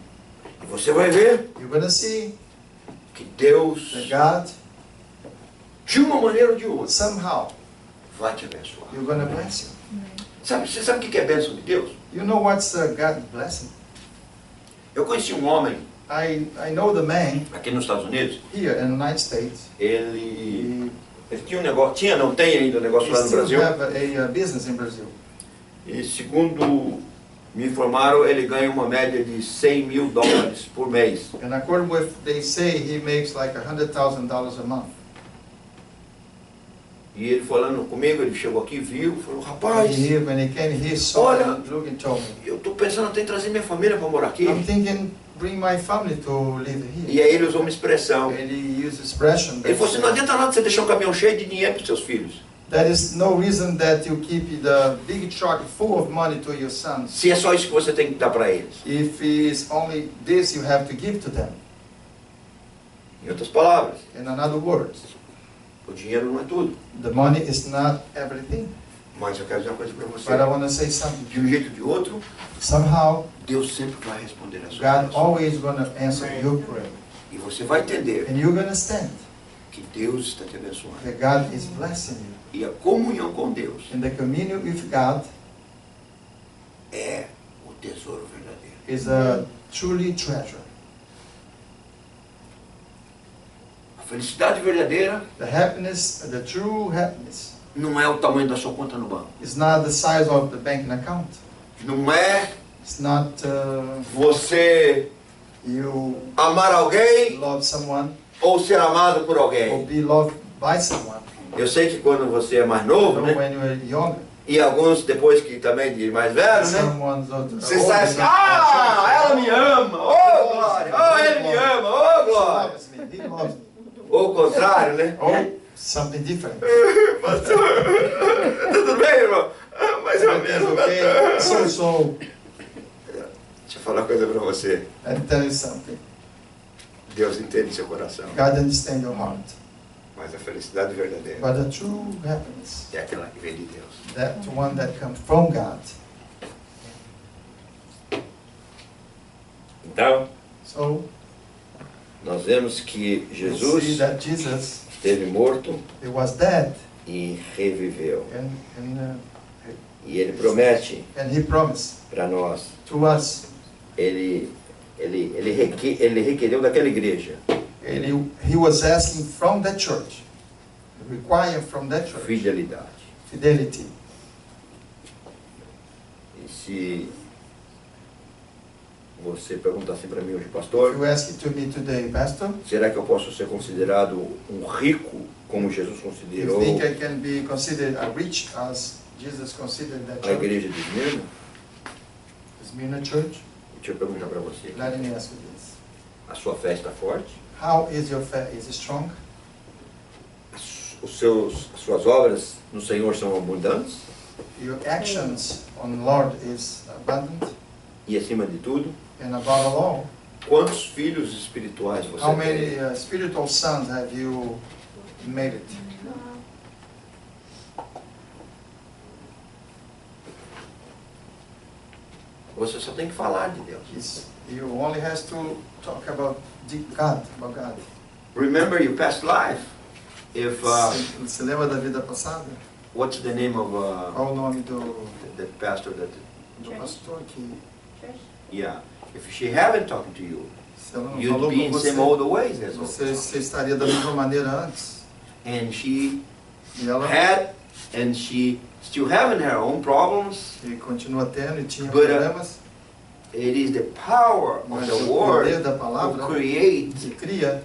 E você vai ver You're gonna see que Deus, that God, de uma maneira ou de outra, somehow, vai te abençoar. you're gonna bless you. Você sabe o que é bênção de Deus? You know what's God's blessing? Eu conheci um homem I know the man aqui nos Estados Unidos. here in the United States. Ele tinha um negócio, não tem ainda um negócio He lá no still Brasil. have a business in Brazil. E segundo me informaram, ele ganha uma média de $100.000 por mês. And according with they say he makes like $100,000 a month. E ele falando comigo, ele chegou aqui, viu, falou, rapaz, When he came, he saw Olha. and looked and told me, eu estou pensando até em trazer minha família para morar aqui. I'm thinking, bring my family to live E here. aí ele usou uma expressão. And he used expression Ele falou assim, não that adianta nada você deixar um caminhão cheio de dinheiro para os seus filhos. there is no reason that you keep the big truck full of money to your sons. Se é só isso que você tem que dar para eles. If it's only this you have to give to them. Em outras palavras, In another words, o dinheiro não é tudo. the money is not everything. Mas eu quero dizer uma coisa para você. But I want to say something. De um jeito ou de outro, Somehow, Deus sempre vai responder a sua God oração. always going to answer your prayer. E você vai entender And you're going to stand que Deus está te abençoando. that God is blessing you. E a comunhão com Deus And the communion with God é o tesouro verdadeiro. is a truly treasure. A felicidade verdadeira The happiness, the true happiness, não é o tamanho da sua conta no banco. is not the size of the bank account. Não é It's not você you amar alguém love someone ou ser amado por or alguém. be loved by someone. Eu sei que quando você é mais novo, So né? when you're younger, E alguns depois que também de mais velho, né? someone's older, Você sai assim, ah, ela me ama, ô glória, ô ele me ama, ô glória. loves me, he loves me. Ou o contrário, né? Or something different. Pastor, tudo bem, irmão? Ah, mais ou Everything's menos. okay. So, Deixa eu falar uma coisa pra você. let me tell you something. Deus entende seu coração. God understands your heart. Mas a felicidade verdadeira But the true happiness, é aquela que vem de Deus. that one that comes from God. Então, So, nós vemos que we see Jesus that Jesus, esteve morto he was dead, e reviveu. and E ele promete he promised para nós, to us, ele requereu daquela igreja and he was asking from that church, requiring from that church, fidelidade. fidelity. E se você perguntar assim para mim hoje, If pastor, you ask it to me today, Pastor, será que eu posso ser considerado um rico como Jesus you considerou think I can be considered a rich as Jesus considered that a church, igreja de Esmirna? Smyrna church? Deixa eu perguntar para você. Let me ask you this. A sua fé está forte? How is your faith? Is it strong? As suas obras no Senhor são abundantes? Your actions on the Lord is abundant? E acima de tudo, And above all, quantos filhos espirituais você how tem? many spiritual sons have you made it? Você só tem que falar de Deus. You only has to talk about God, about God. Remember your past life. If Você lembra da vida passada? what's the name of Qual o nome do the pastor that? pastor que, Yeah. If she haven't talked to you, se ela não you'd falou be com in você, same old ways as você estaria da mesma maneira antes? And she E ela and she still having her own problems. e continua tendo e tinha But, problemas, It is the power of mas the o word poder da to palavra create que cria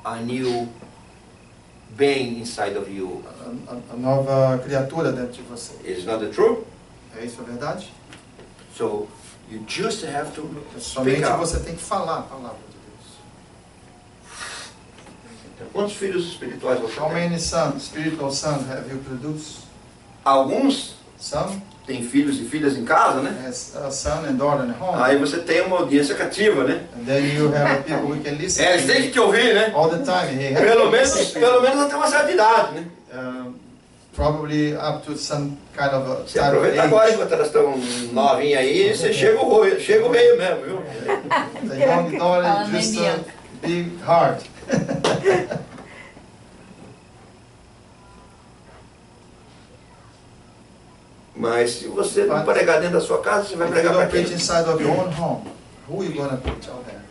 a new being inside of you. a nova criatura dentro de você. Is not the truth? É isso a verdade? So you just have to Somente speak out. você tem que falar a palavra de Deus. Quantos filhos espirituais você How tem? many sons, spiritual sons have you produced? Alguns Some têm filhos e filhas em casa, né? has a son and daughter at home. Aí você tem uma audiência cativa, né? And then you have people who can listen Eles to têm you que te ouvir, né? all the time. He has Pelo to listen to menos you. até uma certa idade, né? Probably up to some kind of a Você type of aproveita age. agora enquanto elas estão novinhas aí, você chega o meio mesmo, viu? The young daughter just be hard. Mas se você não pregar dentro da sua casa, você vai If you pregar para don't preach quem? inside of your own home, who are you going to preach out there?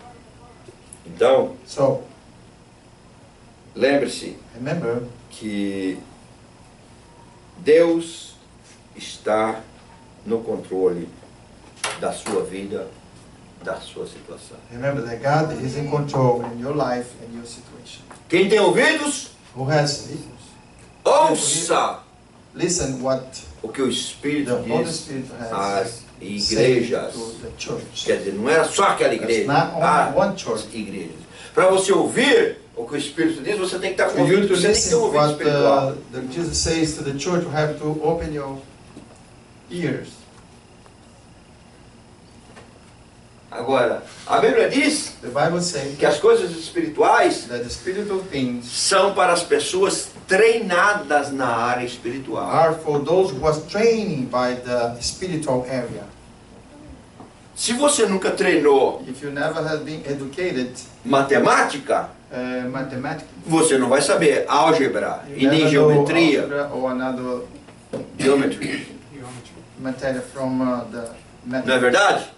Então, So, lembre-se remember, que Deus está no controle da sua vida, da sua situação. remember that God is in control in your life and your situation. Quem tem ouvidos, Who has ears? Ouça Listen what o que o the Espírito Holy diz Spirit has às said igrejas. to the church. Quer dizer, não era só aquela It's igreja. not only one As church. igrejas. Para você ouvir o que o Espírito diz, você tem que estar com For you ouvido, to você tem que ter listen um ouvido what espiritual. the Jesus says to the church, you have to open your ears. Agora, a Bíblia diz The Bible says que as coisas espirituais that the spiritual things são para as pessoas treinadas na área espiritual. are for those who was training by the spiritual area. Se você nunca treinou If you never have been educated matemática, mathematically, você não vai saber álgebra e you nem never know geometria. algebra or another Geometry. material from the Não é math. verdade?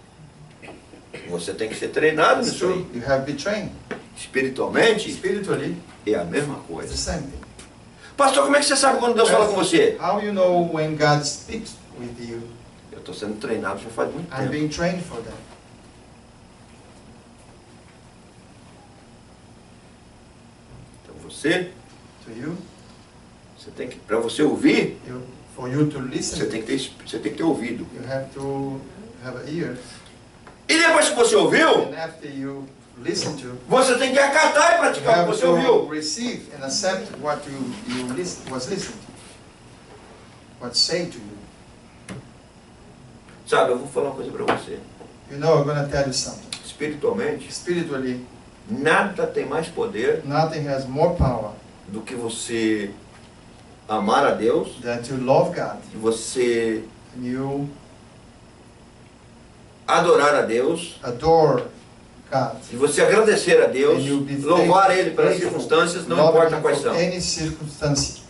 Você tem que ser treinado It's nisso true. aí. You have been trained. Espiritualmente, Spiritually, é a mesma it's coisa. the same thing. Pastor, como é que você sabe quando Deus fala com você? How you know when God speaks with you? Eu estou sendo treinado já faz muito I'm tempo. being trained for that. Então você To you, tem que, para você ouvir, for you to você listen, tem que ter ouvido. you have to have an ear. E depois que você ouviu, And after you listen to, você tem que acatar e you praticar o have que você to ouviu. receive and accept what was listened to. What say to you. Sabe, eu vou falar uma coisa para você. You know, I'm going to tell you something. Espiritualmente, Spiritually, nada tem mais poder nothing has more power do que você amar a Deus, than to love God. de você And you adorar a Deus, adore God. de você agradecer a Deus, And you be louvar Ele pelas grateful, circunstâncias, não love importa Him quais for são. any circumstance.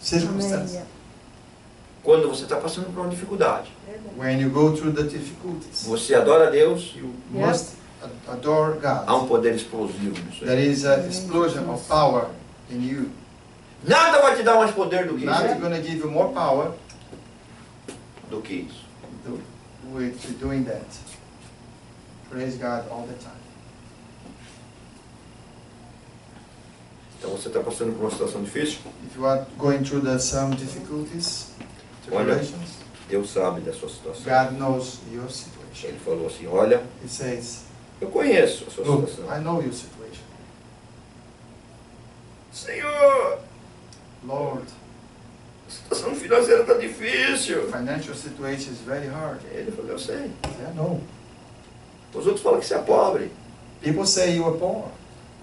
Quando você está passando por uma dificuldade, When you go through the difficulties, você adora a Deus, you must adore há God. um poder explosivo nisso aí. There is an explosion of power in you. Nada vai te dar mais poder do que Not isso. going to give you more power Do que isso. with doing that. Praise God all the time. Então você está passando por uma situação difícil, If you are going through some difficulties, tribulations, Deus sabe da sua situação. God knows your situation. Ele falou assim, olha, He says, eu conheço a sua look, situação. I know your situation. Senhor, Lord, a situação financeira está difícil. financial situation is very hard. Ele falou, eu sei. Yeah, no. Os outros falam que você é pobre, People say you are poor,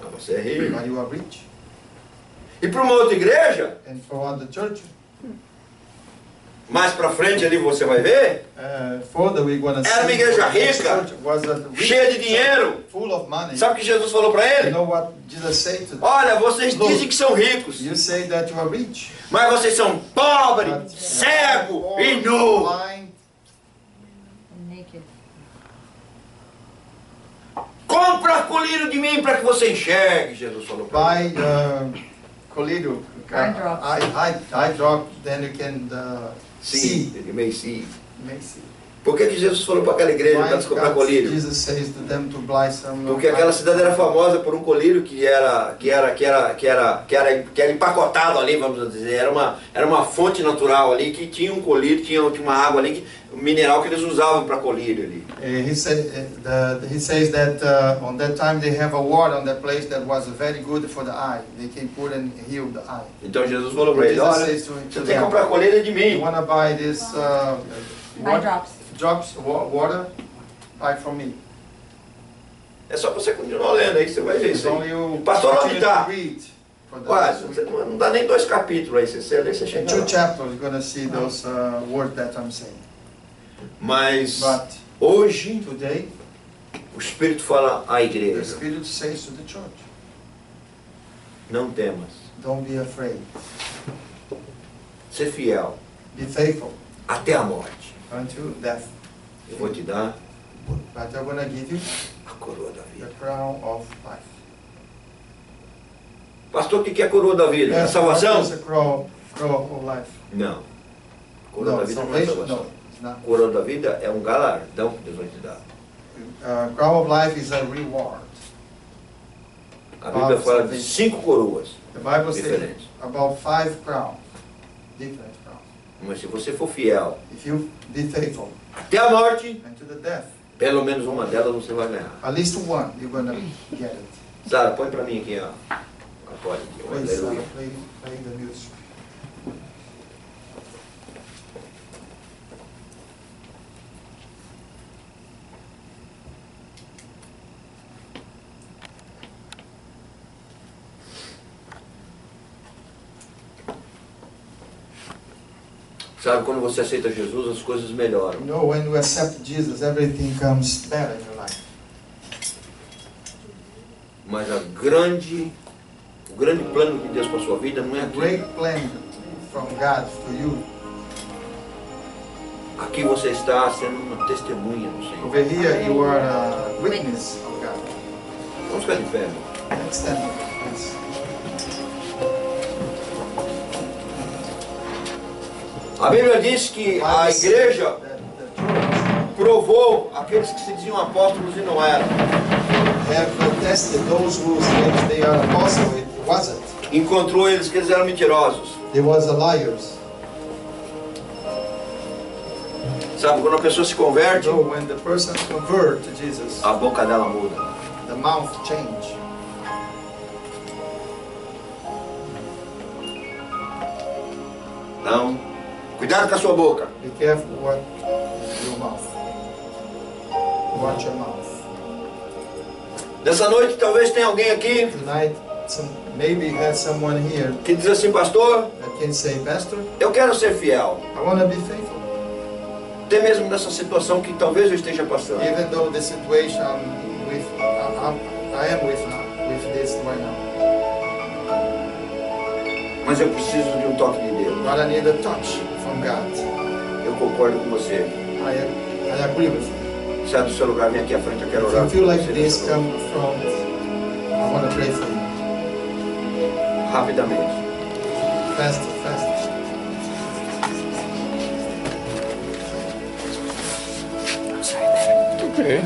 mas você é rico. but you are rich. E para uma outra igreja, And for other church, mais para frente ali você vai ver, further we're going to see Era uma igreja this rica, church was a rich cheia de church, dinheiro. full of money. Sabe o que Jesus falou para You ele? know what Jesus said to them? Olha, vocês Look. dizem que são ricos, You say that you are rich, mas vocês são pobres, but cego poor, e nu. blind. Naked. Compra colírio de mim para que você enxergue, Jesus falou para ele. Buy collider, Eye drops. eye drop, then you can Sim, see. ele meio sim. May see. Por que Jesus falou para aquela igreja para eles Why comprar God- colírio? Jesus says to them to buy some. Porque aquela cidade era famosa por um colírio que era empacotado ali, vamos dizer, era uma fonte natural ali que tinha um colírio, tinha uma água ali, um mineral que eles usavam para colírio ali. He says that on that time they have a water on that place that was very good for the eye. They can put and heal the eye. Então Jesus falou para ele, Jesus olha, says to você tem que them, comprar colírio de you mim. want to buy this Eye drops. water, buy from me. É só você continuar lendo aí, você vai ver It's isso aí. only you Pastor, onde continue tá? to read for the Olha, você não dá nem 2 capítulos aí, você lê, você In chega 2 lá. chapters, you're going to see those words that I'm saying. Mas But hoje today, o Espírito fala à the igreja, Spirit says to the church, não temas, don't be afraid. ser fiel Be faithful até a morte. until death. Eu vou te dar But I'm going to give you a coroa da the vida. crown of life. Pastor, o que é a coroa da vida? É a What salvação? is the crown of life? Não. Coroa da No, vida não é salvation? salvação. No, it's not. Coroa da vida é um galardão que Deus vai te dar. Crown of life is a reward. A Bíblia fala de 5 coroas The Bible says diferentes. about 5 crowns. different from. Mas se você for fiel If you be faithful até a morte, and to the death, pelo menos uma delas você vai ganhar. at least one you're gonna get it. Sara, põe pra mim aqui, ó. Acorde aqui, ó. Please, Aleluia. play the music. Sabe, quando você aceita Jesus, as coisas melhoram. You know, when you accept Jesus, everything comes better in your life. Mas o grande plano de Deus para a sua vida não é A aqui. great plan from God to you. Aqui você está sendo uma testemunha do Senhor. Over here, you are a witness of God. Vamos ficar de pé. Let's stand up, please. A Bíblia diz que a igreja That the church provou aqueles que se diziam apóstolos e não eram. have tested those who say they are apostles. It wasn't. Encontrou eles que eles eram mentirosos. They was a liars. Sabe, quando a pessoa se converte, So when the person convert to Jesus, a boca dela muda. the mouth change. Então, cuidado com a sua boca. Be careful what your mouth. Watch your mouth. Nessa noite talvez tenha alguém aqui Tonight, maybe has someone here que diz assim, pastor, that can say, Pastor, eu quero ser fiel. I want to be faithful. Até mesmo nessa situação que talvez eu esteja passando. Even though the situation with I am with this right now. Mas eu preciso de um toque de Deus. But I need a touch from God. Eu concordo com você. I agree with you. Sai do seu lugar, vem aqui à frente, eu quero If orar you por feel like você this nessa noite. come from, I want to pray for you. Rapidamente. Faster, faster. Ok.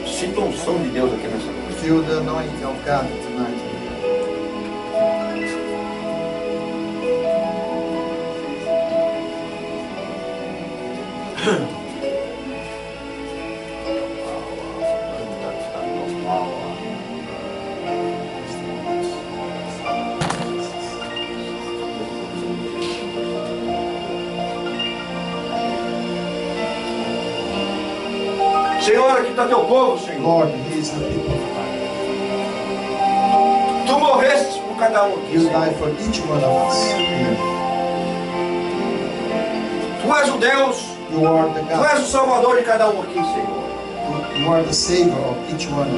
Sinto a unção de Deus aqui nessa noite. Feel the anointing of God tonight. Senhor, aqui está teu povo, Senhor. Lord, He is the people of God. Tu morrestes por cada um aqui, You Senhor. die for each one of us here. Tu és o Deus, You are the Tu God. és o Salvador de cada um aqui, Senhor. You are the Savior of each one.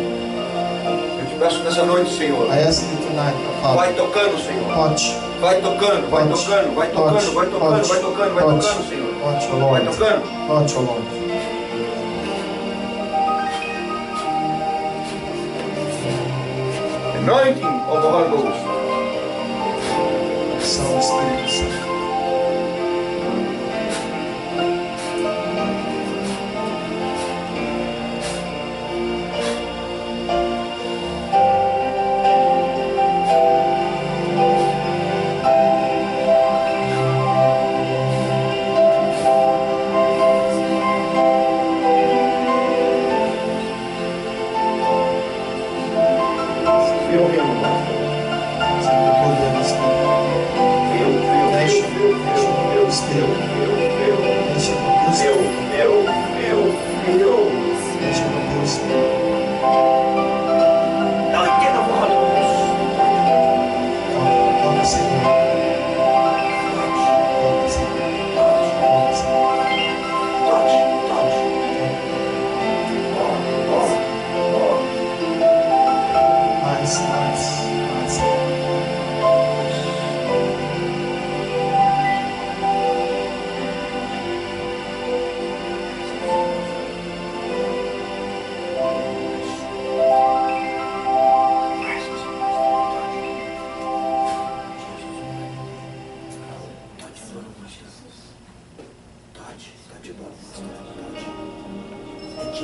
Eu te peço nessa noite, Senhor. I ask you tonight, Vai Father, tocando, Senhor. touch, Vai tocando, vai touch, tocando, vai tocando, vai tocando, vai tocando, vai tocando, Senhor. touch, O Vai Lord, tocando. touch, O Lord. Anointing of the Holy Ghost. São Espírito Santo. Feel him, Lord. Santo poder do Espírito. Feel, feel, Deixa, feel, deixa feel, o Espírito. feel, feel, Deixa o Espírito. feel, feel, feel. Deixa o Espírito. Anointing of the Holy Ghost. Toca, Senhor. Toca, Senhor. Toca, Senhor. Touch, touch. Mais, mais, mais.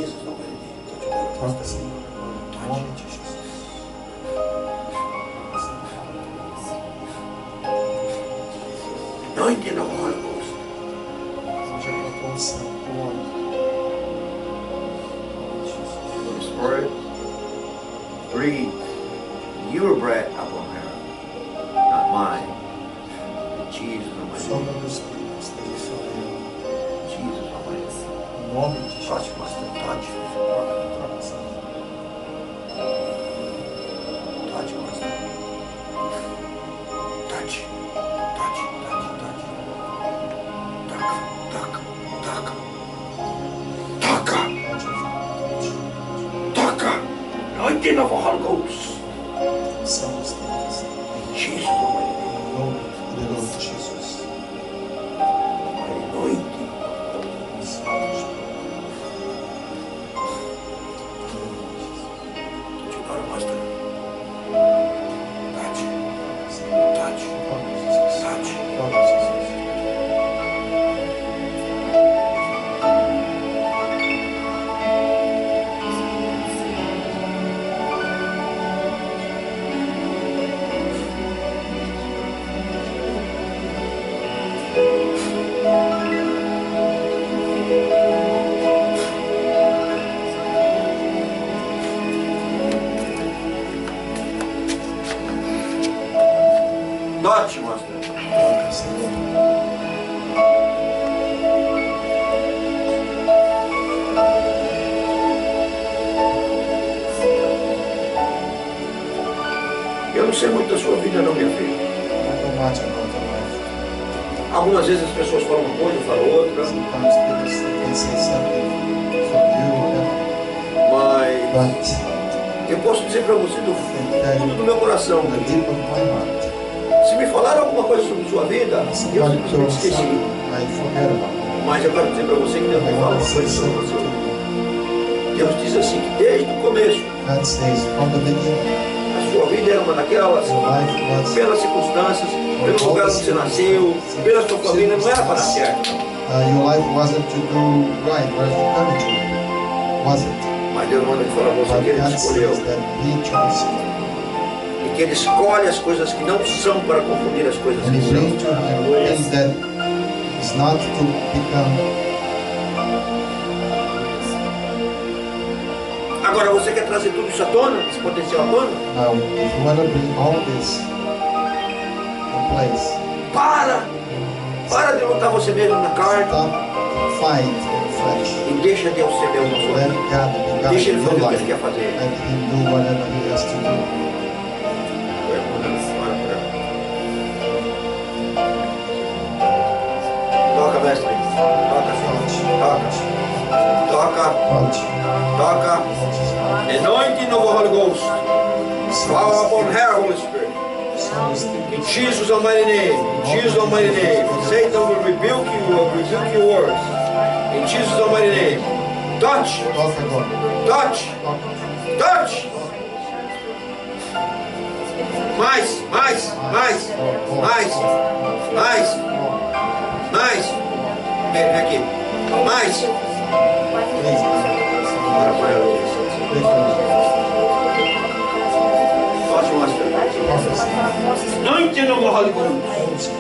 Jesus Almighty name. Toca, Senhor. Em nome de Jesus. Anointing of the Holy Ghost. Seja com a tua unção, com o óleo. Holy Spirit, breathe your breath upon her, not mine. In Jesus Almighty Sopra name. do Espírito, esteja sobre ela. Jesus Almighty name. Em nome de Jesus. Touch, Master, touch. Toca, Senhor. Touch, Master. Touch. Touch, touch, touch. Toca, toca, toca. Toca, toca. Anointing of the Holy Ghost. Unção do Espírito Santo. In Jesus Almighty name. Em nome poderoso de Jesus. Anointing. Unção de Jesus. Touch, God, Master. Touch, touch, Toca, Jesus. touch. Toca, Jesus. Touch, Master. Toca, Senhor. Eu não sei muito da sua vida não, minha filha. I don't much about your life. Algumas vezes as pessoas falam uma coisa, falam outra, Sometimes people can say something from you, whatever. mas But eu posso dizer para você do fundo do meu coração, from the deep of my heart, se me falaram alguma coisa sobre sua vida, eu somebody simplesmente told esqueci. something, I forget about it. Mas eu quero dizer para você que Deus me I fala want uma to coisa say sobre something você. to you. Deus diz assim que desde o começo, God says from the beginning, a sua vida era uma daquelas, your life was pelas circunstâncias, pelo lugar onde você nasceu, pela sua família, não era para dar certo. your life wasn't to do right, where you coming to, wasn't. Mas Deus manda te falar para você But que Ele te God escolheu. says that He chose you, E que Ele escolhe as coisas que não são para confundir as coisas and que He são. brings to Him things that is not to become. Agora você quer trazer tudo isso à tona, esse potencial à tona? Now, if you want to bring all this in place, Para de lutar você mesmo na carne stop fight in flesh. e deixa Deus ser Deus na sua Let vida. God be God Deixa in Ele your fazer o que Ele life. quer fazer. Let Him do whatever He has to do. Toca, mestre. Toca, Senhor. Toca. Toca. Touch. Toca. Anointing of the Holy Ghost. Fall upon her, Holy Spirit. In Jesus' almighty name. In Jesus' almighty name. Satan will rebuke you, will rebuke your words. In Jesus' almighty name. Touch. Toca agora. Touch. Toca. Touch. Mais, mais, mais, mais, mais, mais. Vem aqui. Mais. Bora para ela. Touch, Master. Anointing of the Holy Ghost.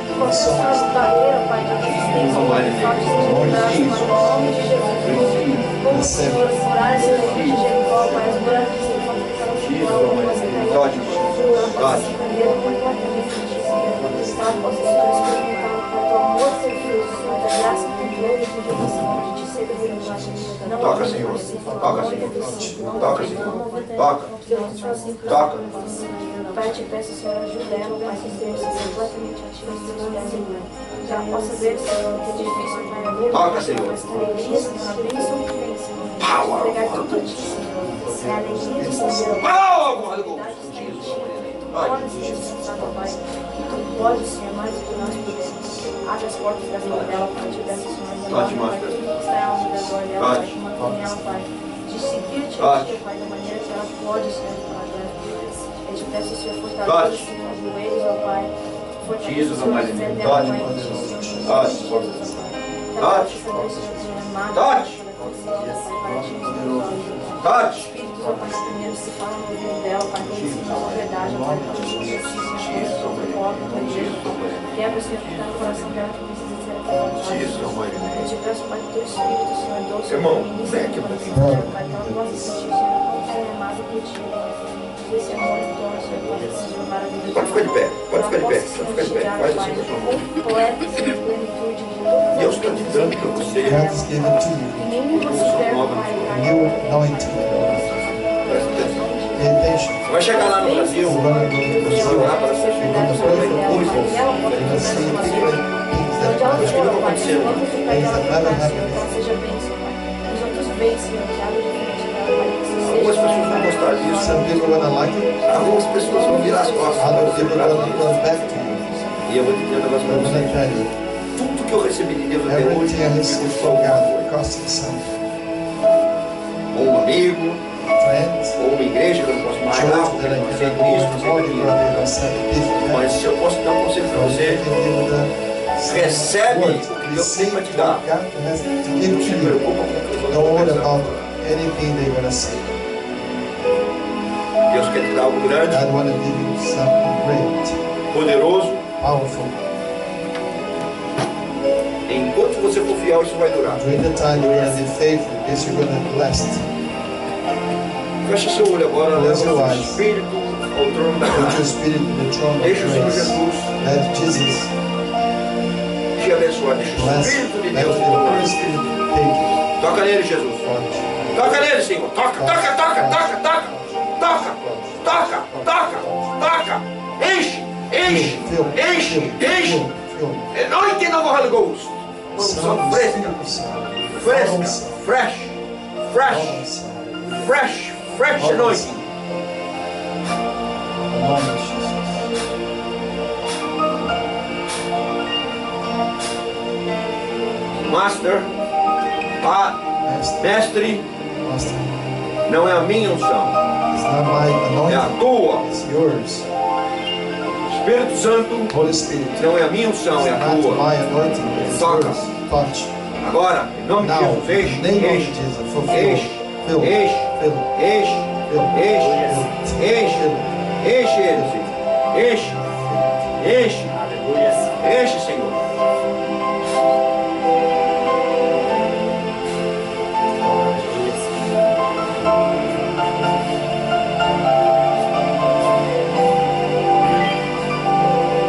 Toca, Senhor. Toca, Senhor. Toca, Senhor. Toca. Toca. Pai, te peço, Senhor, ajuda ela, Pai, que seja completamente ativa nos teus pés, Senhor. Que ela possa ver, Senhor, que é difícil, Pai, a vida. Toca, Senhor. Mas que alegria, Senhor, a bênção que vem, Senhor. Power. Entregar tudo a ti, Senhor. É a alegria de Senhor. Power, Holy Ghost. Glória seja sensata, Pai. E tu pode, Senhor, mais do que nós podemos. Abre as portas da vida dela, Pai, te peço, Senhor. Touch, Master. Está ao redor dela, Pai, Touch. que mantém ela, Pai, de seguir-te, Touch. Pai, da maneira que ela pode, Senhor, Pai. Eu te peço, Senhor, Touch. fortaleça os joelhos, ó Pai. Fortaleça, Jesus, Senhor, Almighty os pés name. dela, Touch. Pai, em Jesus, Touch. Jesus, ó Pai. Touch. Que ela possa saber, Senhor, amada, Touch. Pai, Tote. Espírito, Pai, primeiro se fala no ouvido dela, Pai, quando se fala a verdade, Pai, que ela esteja assim, Senhor, sobre o óbvio, Pai, Deus, quebra, Senhor, que está no coração dela, que precisa ser quebrado. Eu te peço, Pai, que teu Espírito, Senhor, doce, Irmão, ministra vem no aqui um coração pouquinho. dela, Pai, que ela possa sentir, Senhor, como é amado por ti, esse amor teu, Senhor, possa ser maravilhoso. Pode ficar de pé, pode ficar de pé, pode ficar de pé. Faz assim com a sua mão. Completa, Senhor, plenitude de todas Deus está te dando para você. God has given to you e nenhum você perde, Pai, a new anointing. Presta atenção. Pay attention. Você vai chegar lá no Brasil, You're going to go você vai orar para seus filhos, você vai ver coisas You're going to see different things that onde ela Deus que for, não Pai, aconteceram. enquanto o Pai dela for, Senhor, que ela seja bênção, Pai. Os outros bens, Senhor, que abre de frente dela, Pai, que isso Algumas seja, pessoas vão Pai. gostar disso. some people are going to like it, Algumas pessoas vão virar as costas. other people are going to turn back to you. E eu vou te dizer um negócio para I'm going to você. tell you, Tudo que eu recebi de Deus até hoje, everything I received from God costing something. ou um amigo, Friends, ou uma igreja que eu não posso mais lá, church porque that I eu não sei cannot Cristo, go não to, sei all aquilo. the brothers are saved people. Mas se eu posso dar um conselho para você, recebe o que Deus tem Receive para what te God dar. has to Não give se to you. preocupa com o que os outros Don't vão worry pensar. about anything they're going to say. Deus quer te dar algo grande, God want to give you something great, poderoso. powerful. Enquanto você for fiel, isso vai durar. During the time you're going to be faithful, this you're going to be blessed. Feche seu olho agora, leva o seu Close your eyes. espírito ao trono da Put your graça. spirit in the throne of Deixa o Senhor grace. Jesus Let Jesus te abençoar. Deixa o bless Espírito de you. Let Deus the te Holy tocar. Spirit take you. Toca nele, Jesus. Touch. Toca nele, Senhor. Toca, toca, toca, toca, toca. Toca, toca, toca, toca. Enche, enche, Fill, enche, fill, enche. fill, fill. Anoite no Holy Ghost. Uma unção fresca, fresca, fresh, fresh, fresh, fresh anointing. Master, mestre, não é a minha unção, It's not my é a anointing, tua. it's yours. Espírito Santo, Holy Spirit, não é a minha unção, é a not tua. my anointing, it's Toca. yours. Touch. Agora, em nome de Now, Jesus, in enche, the name of enche, Jesus, fulfill, enche, fill, enche, fill, enche, fill, enche, fill, enche, enche ele, Senhor. Enche, enche, Aleluia. enche, Senhor.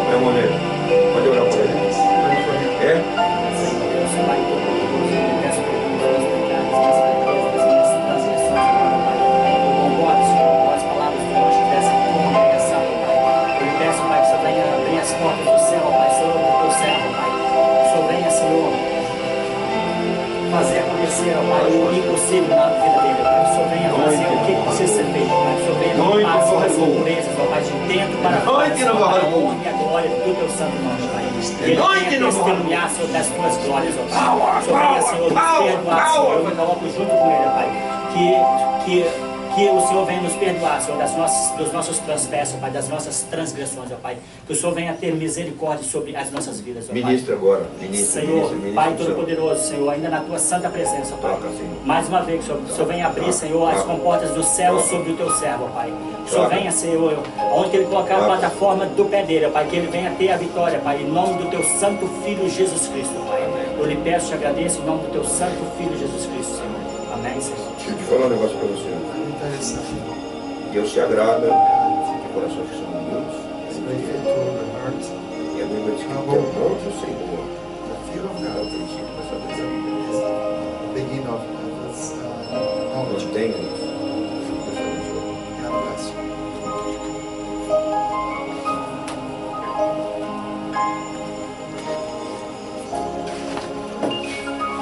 Meu maneiro, pode orar por ele? É? Senhor Deus, Pai Todo-Poderoso, eu peço perdão pelos pecados, das fraquezas, das minhas transgressões, agora, Pai. Eu concordo, Senhor, com as palavras de hoje dessa congregação, Pai. Eu lhe peço, Pai, que o Senhor venha abrir as portas do céu, Pai, sobre o teu servo, Pai. Que o Senhor venha, Senhor, fazer acontecer, ó Pai, o impossível na vida dele, Pai. Que o Senhor venha fazer o que precisa ser feito, Pai. Que o Senhor venha limpar as suas impurezas, ó Pai, de dentro para fora, Noite Senhor, no para a Barro. honra e a glória do teu santo nome, Pai. Que ele Noite venha no testemunhar, Senhor, das tuas glórias, ó Pai. Power, Que o Senhor venha, power, Senhor, nos power, perdoar, Senhor. power. Eu me coloco junto com ele, ó Pai. Que o Senhor venha nos perdoar, Senhor, dos nossos transpessos, Pai, das nossas transgressões, ó Pai. Que o Senhor venha ter misericórdia sobre as nossas vidas, ó Pai. Ministra agora, ministra, Senhor, ministra, ministra. Pai Todo-Poderoso, Senhor, ainda na tua santa presença, Pai. Toca, Senhor. Mais uma vez, que o Senhor venha abrir, Senhor, as comportas do céu sobre o teu servo, Pai. Que o Senhor venha, Senhor, onde ele colocar a plataforma do pé dele, Pai, que ele venha ter a vitória, Pai, em nome do teu santo Filho Jesus Cristo, Pai. Eu lhe peço e te agradeço em nome do teu santo Filho Jesus Cristo, Senhor. Amém, Senhor. Deixa eu te falar um negócio para você. Interessante. Deus se agrada de corações que são humildes. It's grateful to the heart. E a Bíblia diz que o temor do Senhor The fear of é o God princípio da sabedoria. is the beginning of this knowledge. Mantenha isso. Deus te abençoe. God bless you.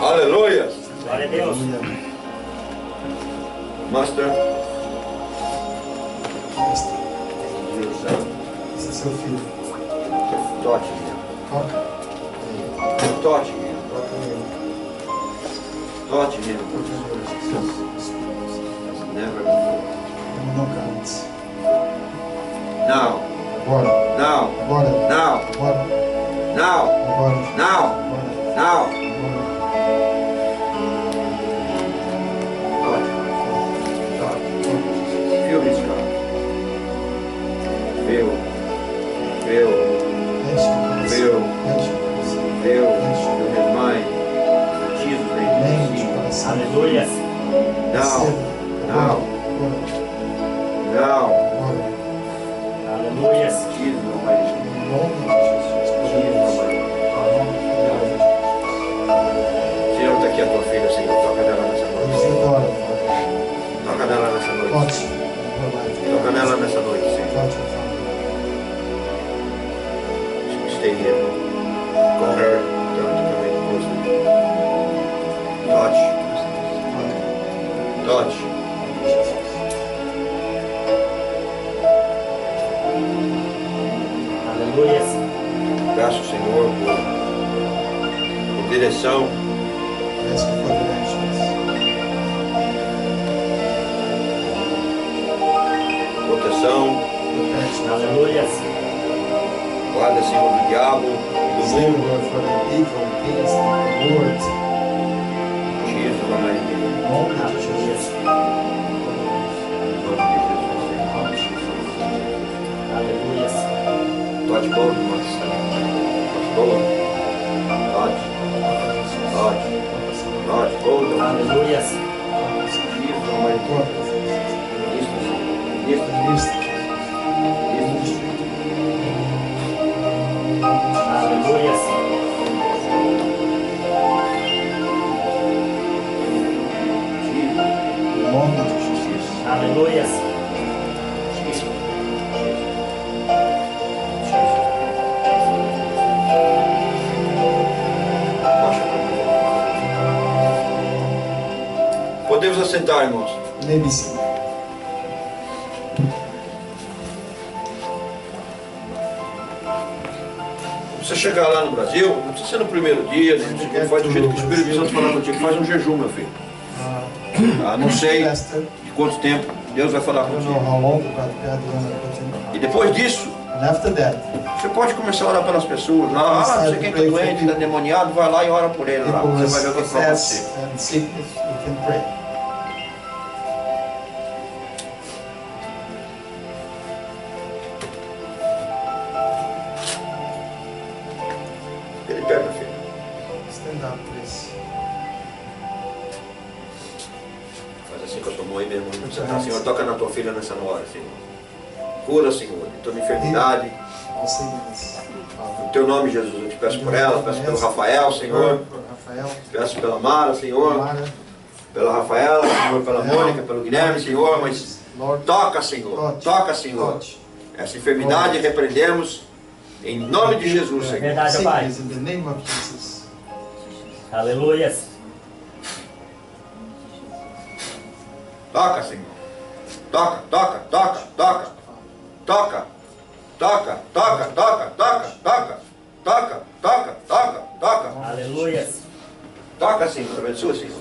Aleluia! Glória a Deus. Master, Esse é seu filho. toque, Toca. toque, Toca nele. toque nele. Toca nele. Never before. Como nunca antes. Now, Agora. now, Agora. now, Agora. now, Agora. now, Agora. now. Agora. Não. Não. Aleluia. Jesus, no mighty name. Senhor, está aqui a tua filha, Senhor. Toca nela nessa noite. Toca nela nessa noite. Toca nela nessa noite, Senhor. Stay here. Call her. Don't come in close to you. Touch. Touch. Aleluia. Peço, Senhor, por direção. Proteção. Aleluia. Guarda, Senhor, do diabo e do mundo. Jesus, no mighty name. Aleluia. Touch both of us. Touch both. Touch. Touch. Touch both of us. Aleluia. Jesus, no mighty name. Aleluia. Aleluia. Podemos assentar, irmãos. Maybe see. Você chegar lá no Brasil, não precisa ser no primeiro dia, não sei o que, faz do jeito que o Espírito Santo falar contigo, faz um jejum, meu filho. Não sei de quanto tempo Deus vai falar I don't know contigo. how long God will continue. E depois disso, And after that, você pode começar a orar pelas pessoas lá. Ah, não sei quem está doente, está endemoniado, vai lá e ora por ele lá. people Você with vai ver o que vai acontecer. success and sickness, you can pray. Ele pega, meu filho. Stand up, please. Faz assim com a sua mão aí mesmo. Você tá, Senhor, toca na tua filha nessa hora, Senhor. Cura, Senhor, de toda enfermidade. All sickness. No teu nome, Jesus, eu te peço por ela, peço pelo Rafael, Senhor. For Rafael, Peço pela Mara, Senhor. Mara, Pela Rafaela, Senhor, pela Mônica, pelo Guilherme, Senhor. Mas Lord, toca, Senhor. Toca, Senhor. touch. Essa enfermidade repreendemos em nome de Jesus, Senhor. Verdade, Pai. Sickness in the name of Jesus. Aleluia. Toca, Senhor. Toca, toca, toca, toca. Toca. Toca, toca, toca, toca, toca. Toca, toca, toca, toca. Aleluia. Toca, Senhor. Abençoa, Senhor.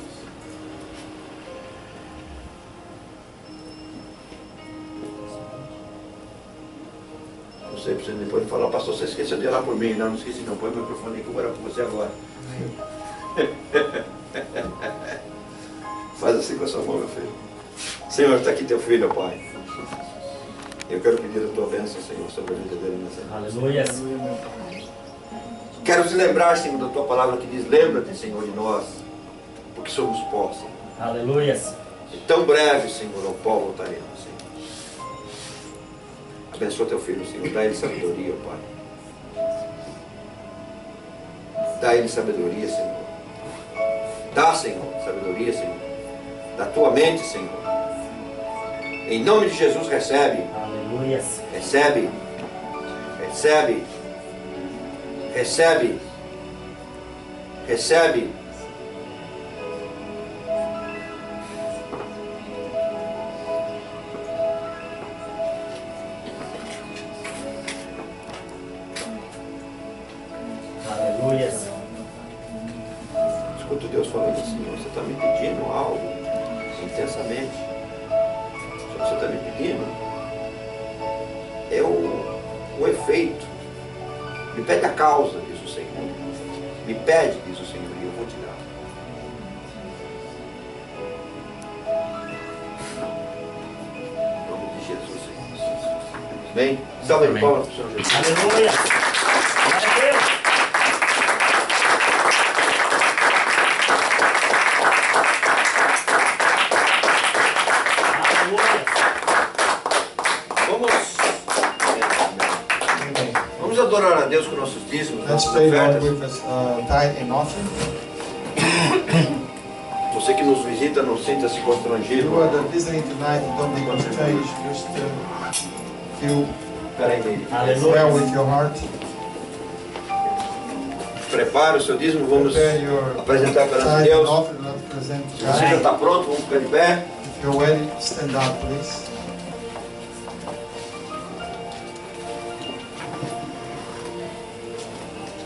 Não sei, precisa depois falar, pastor, você esqueceu de orar por mim. Não, não esqueci não. Põe o microfone aí que eu vou orar por você agora. Faz assim com a sua mão, meu filho. Senhor, está aqui teu filho, Pai. Eu quero pedir a tua bênção, Senhor, sobre a vida dele nessa noite. Aleluia. Quero te lembrar, Senhor, da tua palavra que diz: lembra-te, Senhor, de nós, porque somos pó, Senhor. Aleluia. E tão breve, Senhor, ao pó voltaremos, Senhor. Abençoa teu filho, Senhor. Dá ele sabedoria, Pai. Dá ele sabedoria, Senhor. Dá, Senhor, sabedoria, Senhor. Da tua mente, Senhor. Em nome de Jesus, recebe. Aleluia. Recebe. Recebe. Recebe. Recebe. Aleluia. Escuto Deus falando assim: você está me pedindo algo intensamente. O que você está me pedindo é o efeito. Me pede a causa, diz o Senhor. Me pede, diz o Senhor, e eu vou te dar. Em nome de Jesus, Senhor. Amém? Salve de palmas para o Senhor Jesus. Aleluia. Glória a Deus. adorar a Deus com nossos dízimos, Let's nossas pray, Lord, ofertas. with us, tithe and offering. Você que nos visita, não sinta-se constrangido. You are visiting tonight, don't be constrained. Just feel Peraí, Neide. well with your heart. Prepare o seu dízimo, vamos Prepare your apresentar perante tithe and Deus. offering. Let's present to Se você já God. está pronto, vamos ficar de pé. If you're ready, stand up, please.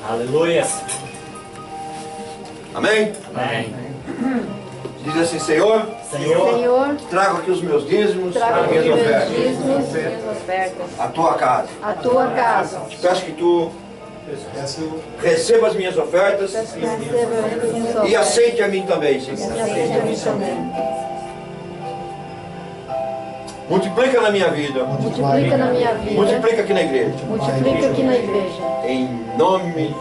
Aleluia. Amém? Amém. Diz assim, Senhor, Senhor, Senhor, trago aqui os meus dízimos, traga as os minhas meus ofertas, dízimos, minhas ofertas, a tua casa. a tua casa. Te peço que tu Yes, you receba as minhas ofertas Peço que receba as minhas e ofertas. aceite a mim também, Senhor. E aceite a mim também. Multiplica na minha vida, Multiplica na minha vida. multiplica aqui na igreja. Multiplica aqui na igreja. Em nome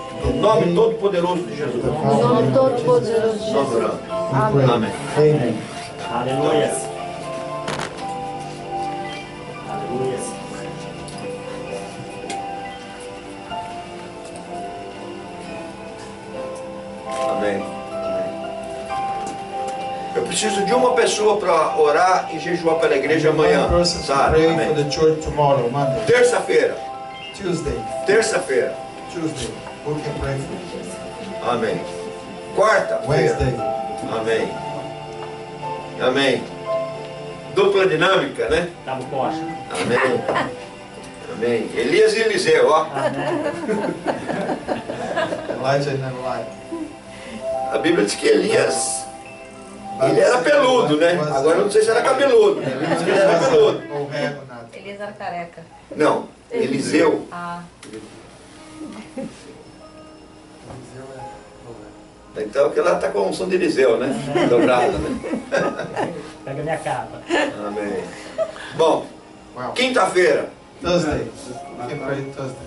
todo-poderoso de Jesus. Em nome todo-poderoso de Nós Jesus. oramos. Amém. Amém. Amen. aleluia. Aleluia. Amém. Eu preciso de uma pessoa para orar e jejuar pela igreja amanhã. One person to Sabe? pray for Amém. the church tomorrow, Monday. Terça-feira. Tuesday. Terça-feira. Tuesday. Who can pray for? Amém. Quarta-feira. Wednesday. Amém. Amém. Dupla dinâmica, né? Dá costa. Amém. Amém. Elias e Eliseu, ó. Elijah and Elijah. A Bíblia diz que Elias, ele era peludo, né? Agora eu não sei se era cabeludo. Né? Ele diz que ele era cabeludo. No hair or not. Elias era careca. Não, Eliseu. Ah, Então que ela está com a unção de Eliseu, né? Dobrada, né? Pega minha capa. Amém. Bom, Wow. quinta-feira. Thursday. You can pray Thursday.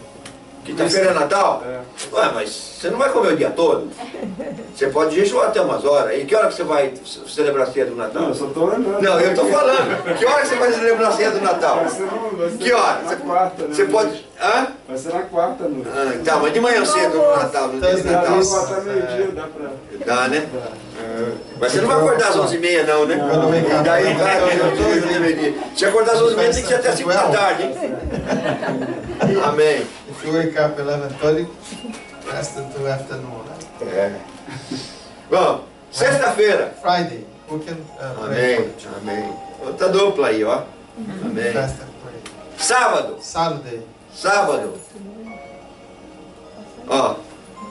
Quinta-feira é Natal? Ué, mas você não vai comer o dia todo? Você pode jejuar até umas horas. E que hora que você vai celebrar a ceia do Natal? Não, eu só tô lembrando. Não, eu tô falando. Que hora que você vai celebrar a ceia do Natal? Vai ser Que hora? na quarta, né? Você pode... Hã? Vai ser na quarta noite. Ah, tá, mas de manhã cedo no Natal, no dia de Thursday, Natal. please. Até meio-dia dá pra... Dá, né? Mas você não vai acordar às 11h30 não, né? Quando vem cá. Daí vai, eu deveria. Se acordar às 11h30 tem que ser até 5 da tarde, hein? Amém. If you wake up 11:30, fast until afternoon. É. Bom, sexta-feira. Friday. Who can pray Amém, for the church? amém. Outra dupla aí, ó. Amém. Fast and pray. Sábado, Saturday. sábado. Ó,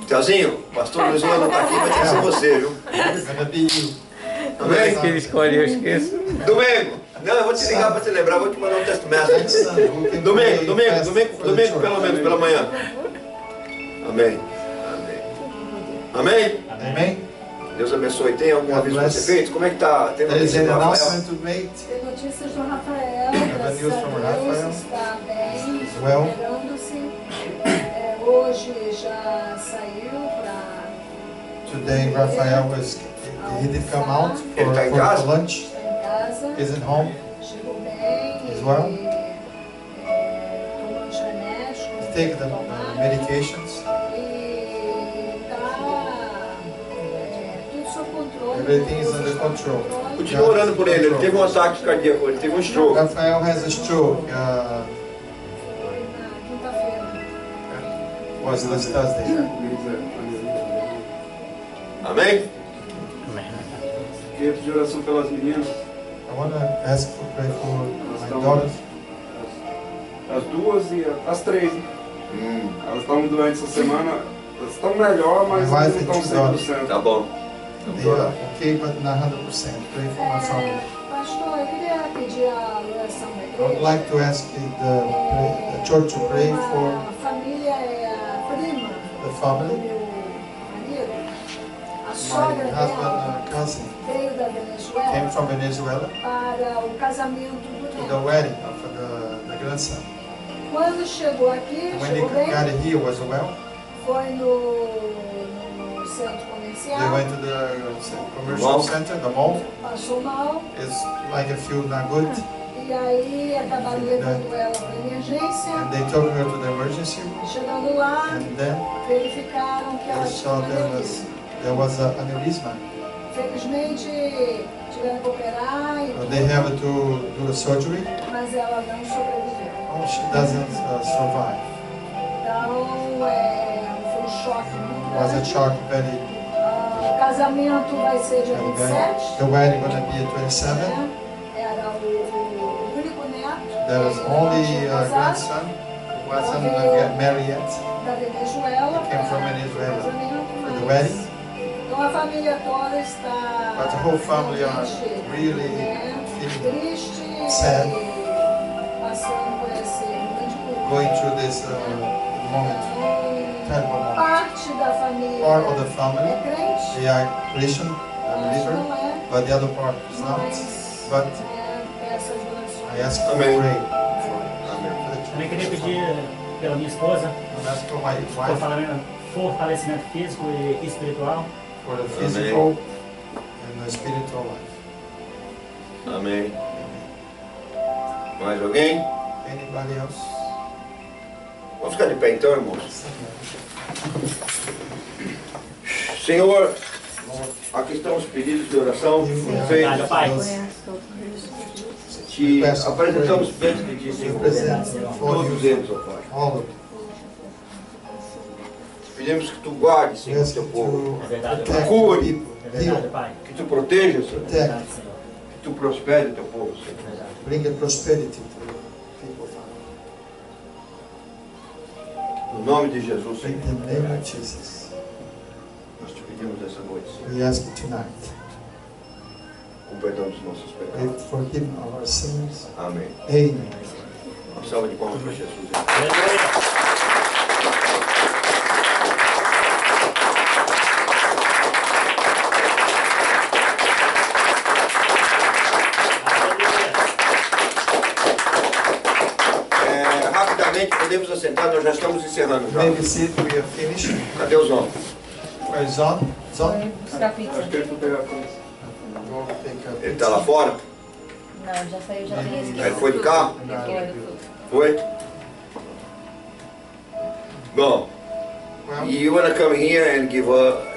Teuzinho, o pastor Luiz não tá aqui, vai ter que ser você, viu? Gonna be you. Amém? Que ele escolhe, eu esqueço. Domingo. Não, eu vou te ligar para te lembrar, vou te mandar um texto Next message. Sunday, who can Domingo, pray domingo, fast domingo, for the domingo, church? pelo menos pela manhã. Amém. Amém. Amém? Amen. Deus abençoe. Tem algum God aviso para ser bless. feito? Como é que tá? Tem There is notícia an do Rafael? announcement to make. Tem notícias do Rafael, Have a graças news a from Deus, Rafael. está bem, Well. recuperando-se. Hoje já saiu para Today, Raphael he did come out Ele tá em casa? for lunch. estar em casa, He's at home. chegou bem, As well. tomou os remédios, He conseguiu take the tomar, medications. e está tudo sob controle. Everything is under control. Continua orando por ele. Ele teve um ataque cardíaco, ele teve um stroke. Raphael has a stroke. Foi na quinta-feira. Was last Thursday. Amém? Queria pedir oração pelas meninas. I want to ask for pray for my daughters. As duas e as três. Né? Elas estavam doentes essa semana. Elas estão melhor, mas My não wife and estão two 100%. Tá bom. They are okay, but not 100%. Pray for my family. Pastor, eu queria pedir a oração da I would igreja. like to ask the church to pray for A família é a prima the do family. meu marido. A My sogra husband dela and cousin veio da came Venezuela from Venezuela para o casamento do to the neto. wedding of the grandson. Quando chegou aqui, When they chegou bem, got here was well. foi no centro They comercial, went to the commercial Mall. center, the mall. passou mal It's like I feel not good. e E aí acabaram levando ela para emergência. And they took her to the emergency room. Chegando lá, And then verificaram que ela they tinha saw um there was an aneurysma. Felizmente tiveram que operar, So they have to do a surgery. mas ela não sobreviveu. Oh, she doesn't survive. Então foi um choque muito It was a grande. shock, very, O casamento vai ser dia very 27. The wedding gonna be at 27. Né? Era o único neto. There was only a grandson who wasn't married yet. Da Venezuela. Came from Venezuela. Casamento, For the mas- wedding. Então a família toda está. But the whole family are really feeling triste. sad. Passando por esse grande culto. going through this moment, terrible moment. Parte da família Part of the family, é crente, they are Christian, mas believer, não é. but the other part is not. Mas But peço as orações. I ask you to Amém. pray Amém. for the Também queria church. pedir pela minha esposa, And ask for my por wife fortalecimento físico e espiritual. for the physical and the spiritual life. Amém. Mais alguém? Anybody else? Vamos ficar de pé então, irmãos. Senhor, aqui estão os pedidos de oração Obrigado, feitos. Pai. Te apresentamos diante de Ti, We Senhor. present for Todos you eles, ó Pai. all of them. Pedimos que Tu guardes, We Senhor, o ask Teu you povo. to Verdade, protect Pai. your people, É verdade, heal, Pai. Que Tu proteja, Senhor. protect, Verdade, Senhor. Que Tu prospere o Teu povo, Senhor. Verdade. bring a prosperity to the people. Father. No nome de Jesus, In Senhor. the name of Jesus, Nós te pedimos essa noite, Senhor. we ask you tonight, Com perdão dos nossos we pecados. forgive our sins. Amém. Amen. Uma salva de palmas para Jesus. Aleluia. Rapidamente, podemos assentar, nós já estamos encerrando já. Maybe sit, we are finished. Cadê os homens? Where's Zon? Zon? Foi buscar pizza. Acho que ele foi pegar a coisa. Go take a Ele está lá fora? Não, já saiu, já tem esse. Ele foi do carro? Foi? Bom, Well, you want to come here and give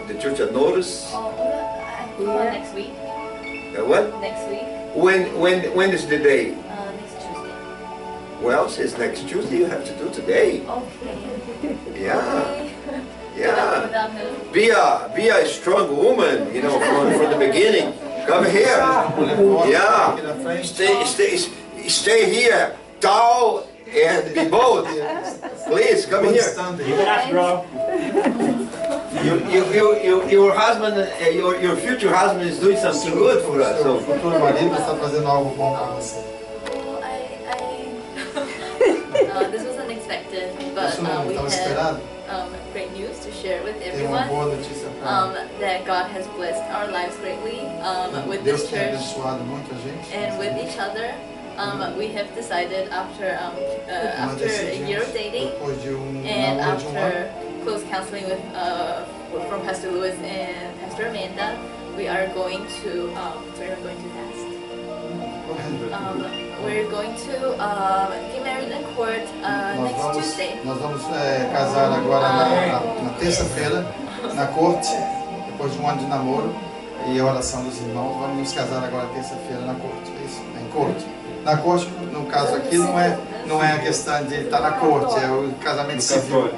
the church a notice? Next week. What? Next week. When is the day? Next Tuesday. Well, since next Tuesday, you have to do today. Okay. Yeah, yeah. Without him. Be a strong woman, you know, from the beginning. Come here. Yeah. Stay here, tall and be bold. Please come good here. standing. Keep it up, bro. Your husband, your future husband is doing something good for us. Seu So futuro marido está fazendo algo bom para você. Well, this was unexpected, but Isso não we estava have esperado. great news to share with Tem uma everyone. boa notícia para That God has blessed our lives greatly with Deus this tem church abençoado muita gente. and with each other. We have decided after Nós after a year of dating depois de and namoro de ano, after close counseling with from Pastor Lewis and Pastor Amanda, we are going to fast. We're going to get married in court next Tuesday. nós vamos casar agora na terça-feira, na corte, depois de um ano de namoro e a oração dos irmãos. Vamos nos casar agora terça-feira na corte, é isso? Em corte. Na corte, no caso aqui, não é a questão de estar na corte, é o casamento civil.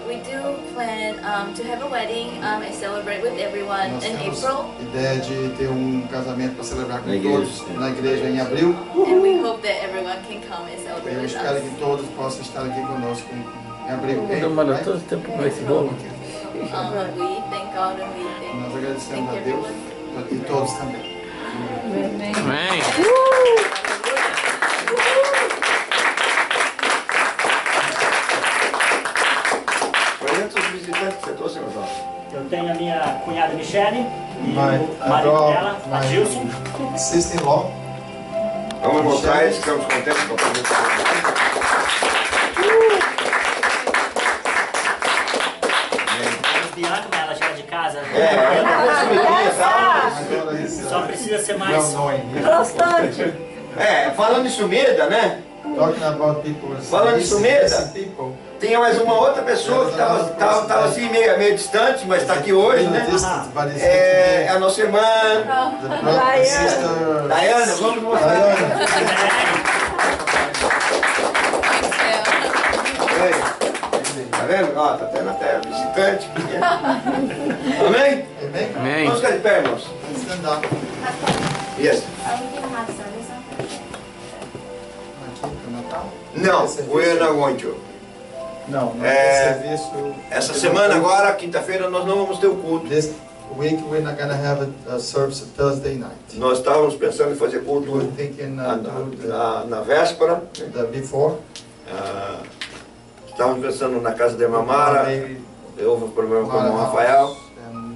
We do plan to have a wedding and celebrate with everyone Nós in temos April, ideia de ter um casamento para celebrar com Na igreja, todos sim. na igreja em abril. and we hope that everyone can come and celebrate Eu with espero us. que todos possam estar aqui conosco em abril. Demora Right? todo esse tempo com esse bolo. We thank God and we Nós thank agradecemos a Deus e todos também. Amém. Apresenta os visitantes que você trouxe, meu João. Eu tenho a minha cunhada Michele e Mas o marido dela, Adilson. sister-in-law, Vamos mostrar eles, ficamos contentes com a presença Bianca, mas ela já é de casa. agora isso Só precisa ser mais. well knowing. Bastante. Falando em sumida, né? Talking about people, Falando de sumida. missing people. Tinha mais uma outra pessoa que estava assim meio distante, mas está aqui hoje, né? Distant, but it's É a nossa irmã the brother, sister, Dayana. Vamos mostrar. Diana. Tá vendo? Ó, tá tendo até visitante. Amém? Amen. Amém. Vamos ficar de pé, irmãos. Stand up. Yes. Are we gonna have service on Thursday? Aqui no Natal. Não, we're not going to. Não, não É, tem serviço. Essa semana agora, quinta-feira, nós não vamos ter o culto. This week we're not gonna have a service Thursday night. Nós estávamos pensando em fazer culto We're thinking do na véspera. the before. Ah, estávamos pensando na casa da irmã Mara. Maybe Houve um problema com o Mara irmão house, Rafael. and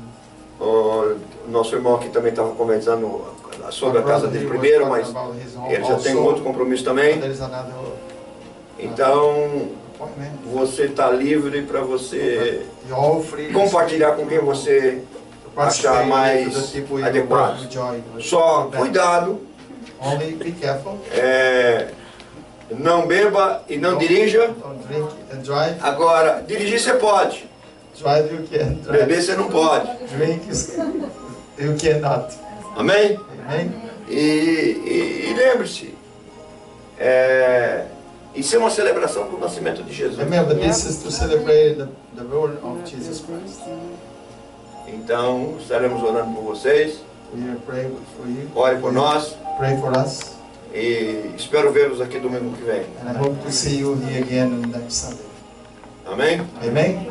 O nosso irmão aqui também estava conversando sobre a casa dele primeiro, mas ele já tem um outro compromisso também. There's another Então, appointment. você está livre para você You're all free. compartilhar com quem você achar mais adequado. Só cuidado, Only be careful. não beba e não dirija. Don't drink and drive. Agora, dirigir você pode, Drive you can. beber Drive. você não pode. Drink you cannot. Amém? Amen. E lembre-se, isso é uma celebração do nascimento de Jesus. Remember, this is to celebrate the birth of Jesus Christ. Então, estaremos orando por vocês. We are praying for you. Ore por nós Pray for us. e espero vê-los aqui domingo que vem. And I hope to see you here again next Sunday. Amém? Amen.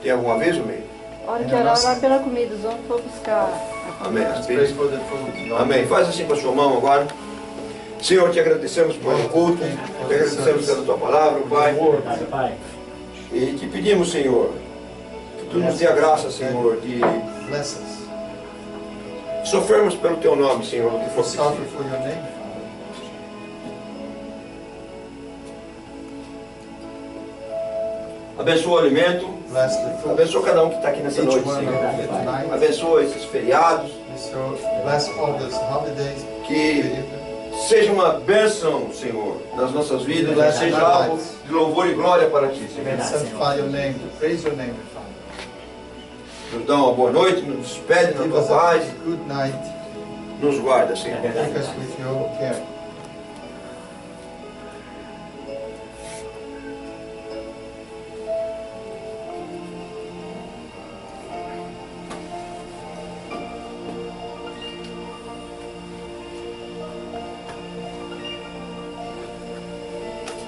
Tem algum aviso, meio? Hora que orar pela comida, os homens foram buscar a Amém. comida. As Pray bênçãos. for the food. Amém. Faz assim com a sua mão agora. Senhor, te agradecemos por o culto, te agradecemos pela tua palavra, Pai. Obrigado, Pai. E te pedimos, Senhor, que tu nos dê a graça, Senhor, de Bless us. sofrermos pelo teu nome, Senhor, o que for Suffer preciso. for your name, Father. Abençoa o alimento, Bless the food. abençoa cada um que está aqui nessa Each noite, one Senhor. of you tonight. Abençoa esses feriados, Bless all these holidays. que seja uma bênção, Senhor, nas nossas vidas, que seja algo de louvor e glória para ti, Senhor. Sanctify your name, to praise your name, Father. Nos dá uma boa noite, nos despede na Give tua us paz, a good night. nos guarda, Senhor. Take us with your care.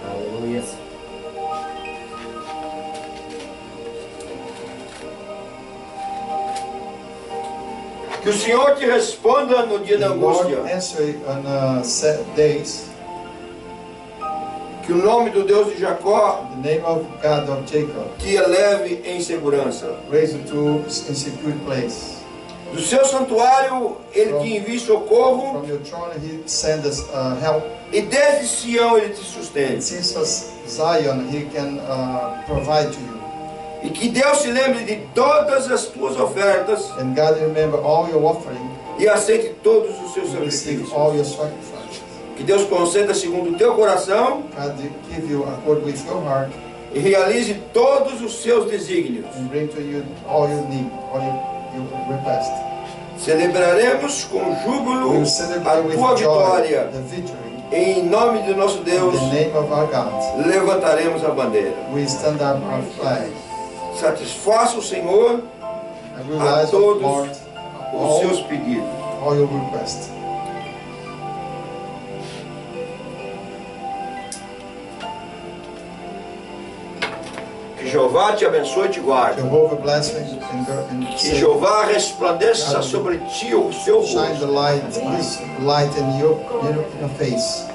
Aleluia. Que o Senhor te responda no dia da The Lord angústia. answer on set days. Que o nome do Deus de Jacó The name of God of Jacob. te eleve em segurança. Raise you to a secure place. Do seu santuário ele te envie socorro From your throne he send us help. e desde Sião ele te And sustente. since us Zion he can provide to you. E que Deus se lembre de todas as tuas ofertas And God remember all your offering. e aceite todos os seus And receive sacrifícios. all your sacrifices. Que Deus conceda segundo o teu coração God give you according with your heart e realize todos os seus desígnios. and bring to you all you need, all your request. Celebraremos com júbilo We will a celebrate with tua joy vitória. the victory. Em nome de nosso In Deus, the name of our God, levantaremos a bandeira. we stand up our flag. Satisfaça o Senhor And we realize, todos Lord, os seus pedidos. all your requests. Que Jeová te abençoe e te guarde. Jehovah bless you and Que save you. Jeová resplandeça sobre ti o seu Shine the rosto. light, His light in your face.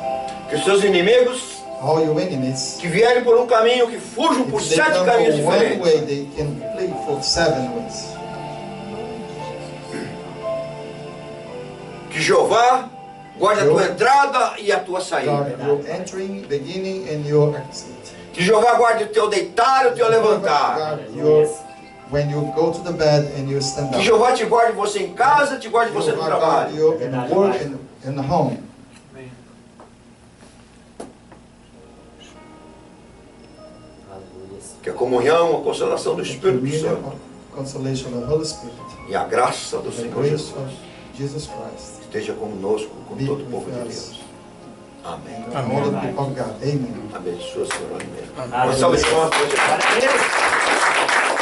Que os seus inimigos All your enemies, que vierem por um caminho que fujam por if they 7 come caminhos for one diferentes. way, they can flee for 7 ways. Que Jeová guarde a tua entrada e a tua God, saída. your entering, beginning, and your exit. Que Jeová guarde o teu deitar e o teu levantar. God, your when you go to the bed and you stand Que up. Jeová te guarde você em casa, te guarde você no Jehovah trabalho. guard you in work and in the home. Que a comunhão, a consolação do The Espírito communion Santo of consolation of the Holy Spirit. e a graça do The Senhor grace Jesus of Jesus Christ. esteja conosco, com Be todo o povo de with us. Deus. Amém. And all the people of God. Amen. Abençoa, Senhor. Amém. Aleluia. Uma salva de palmas para você. Glória a Deus.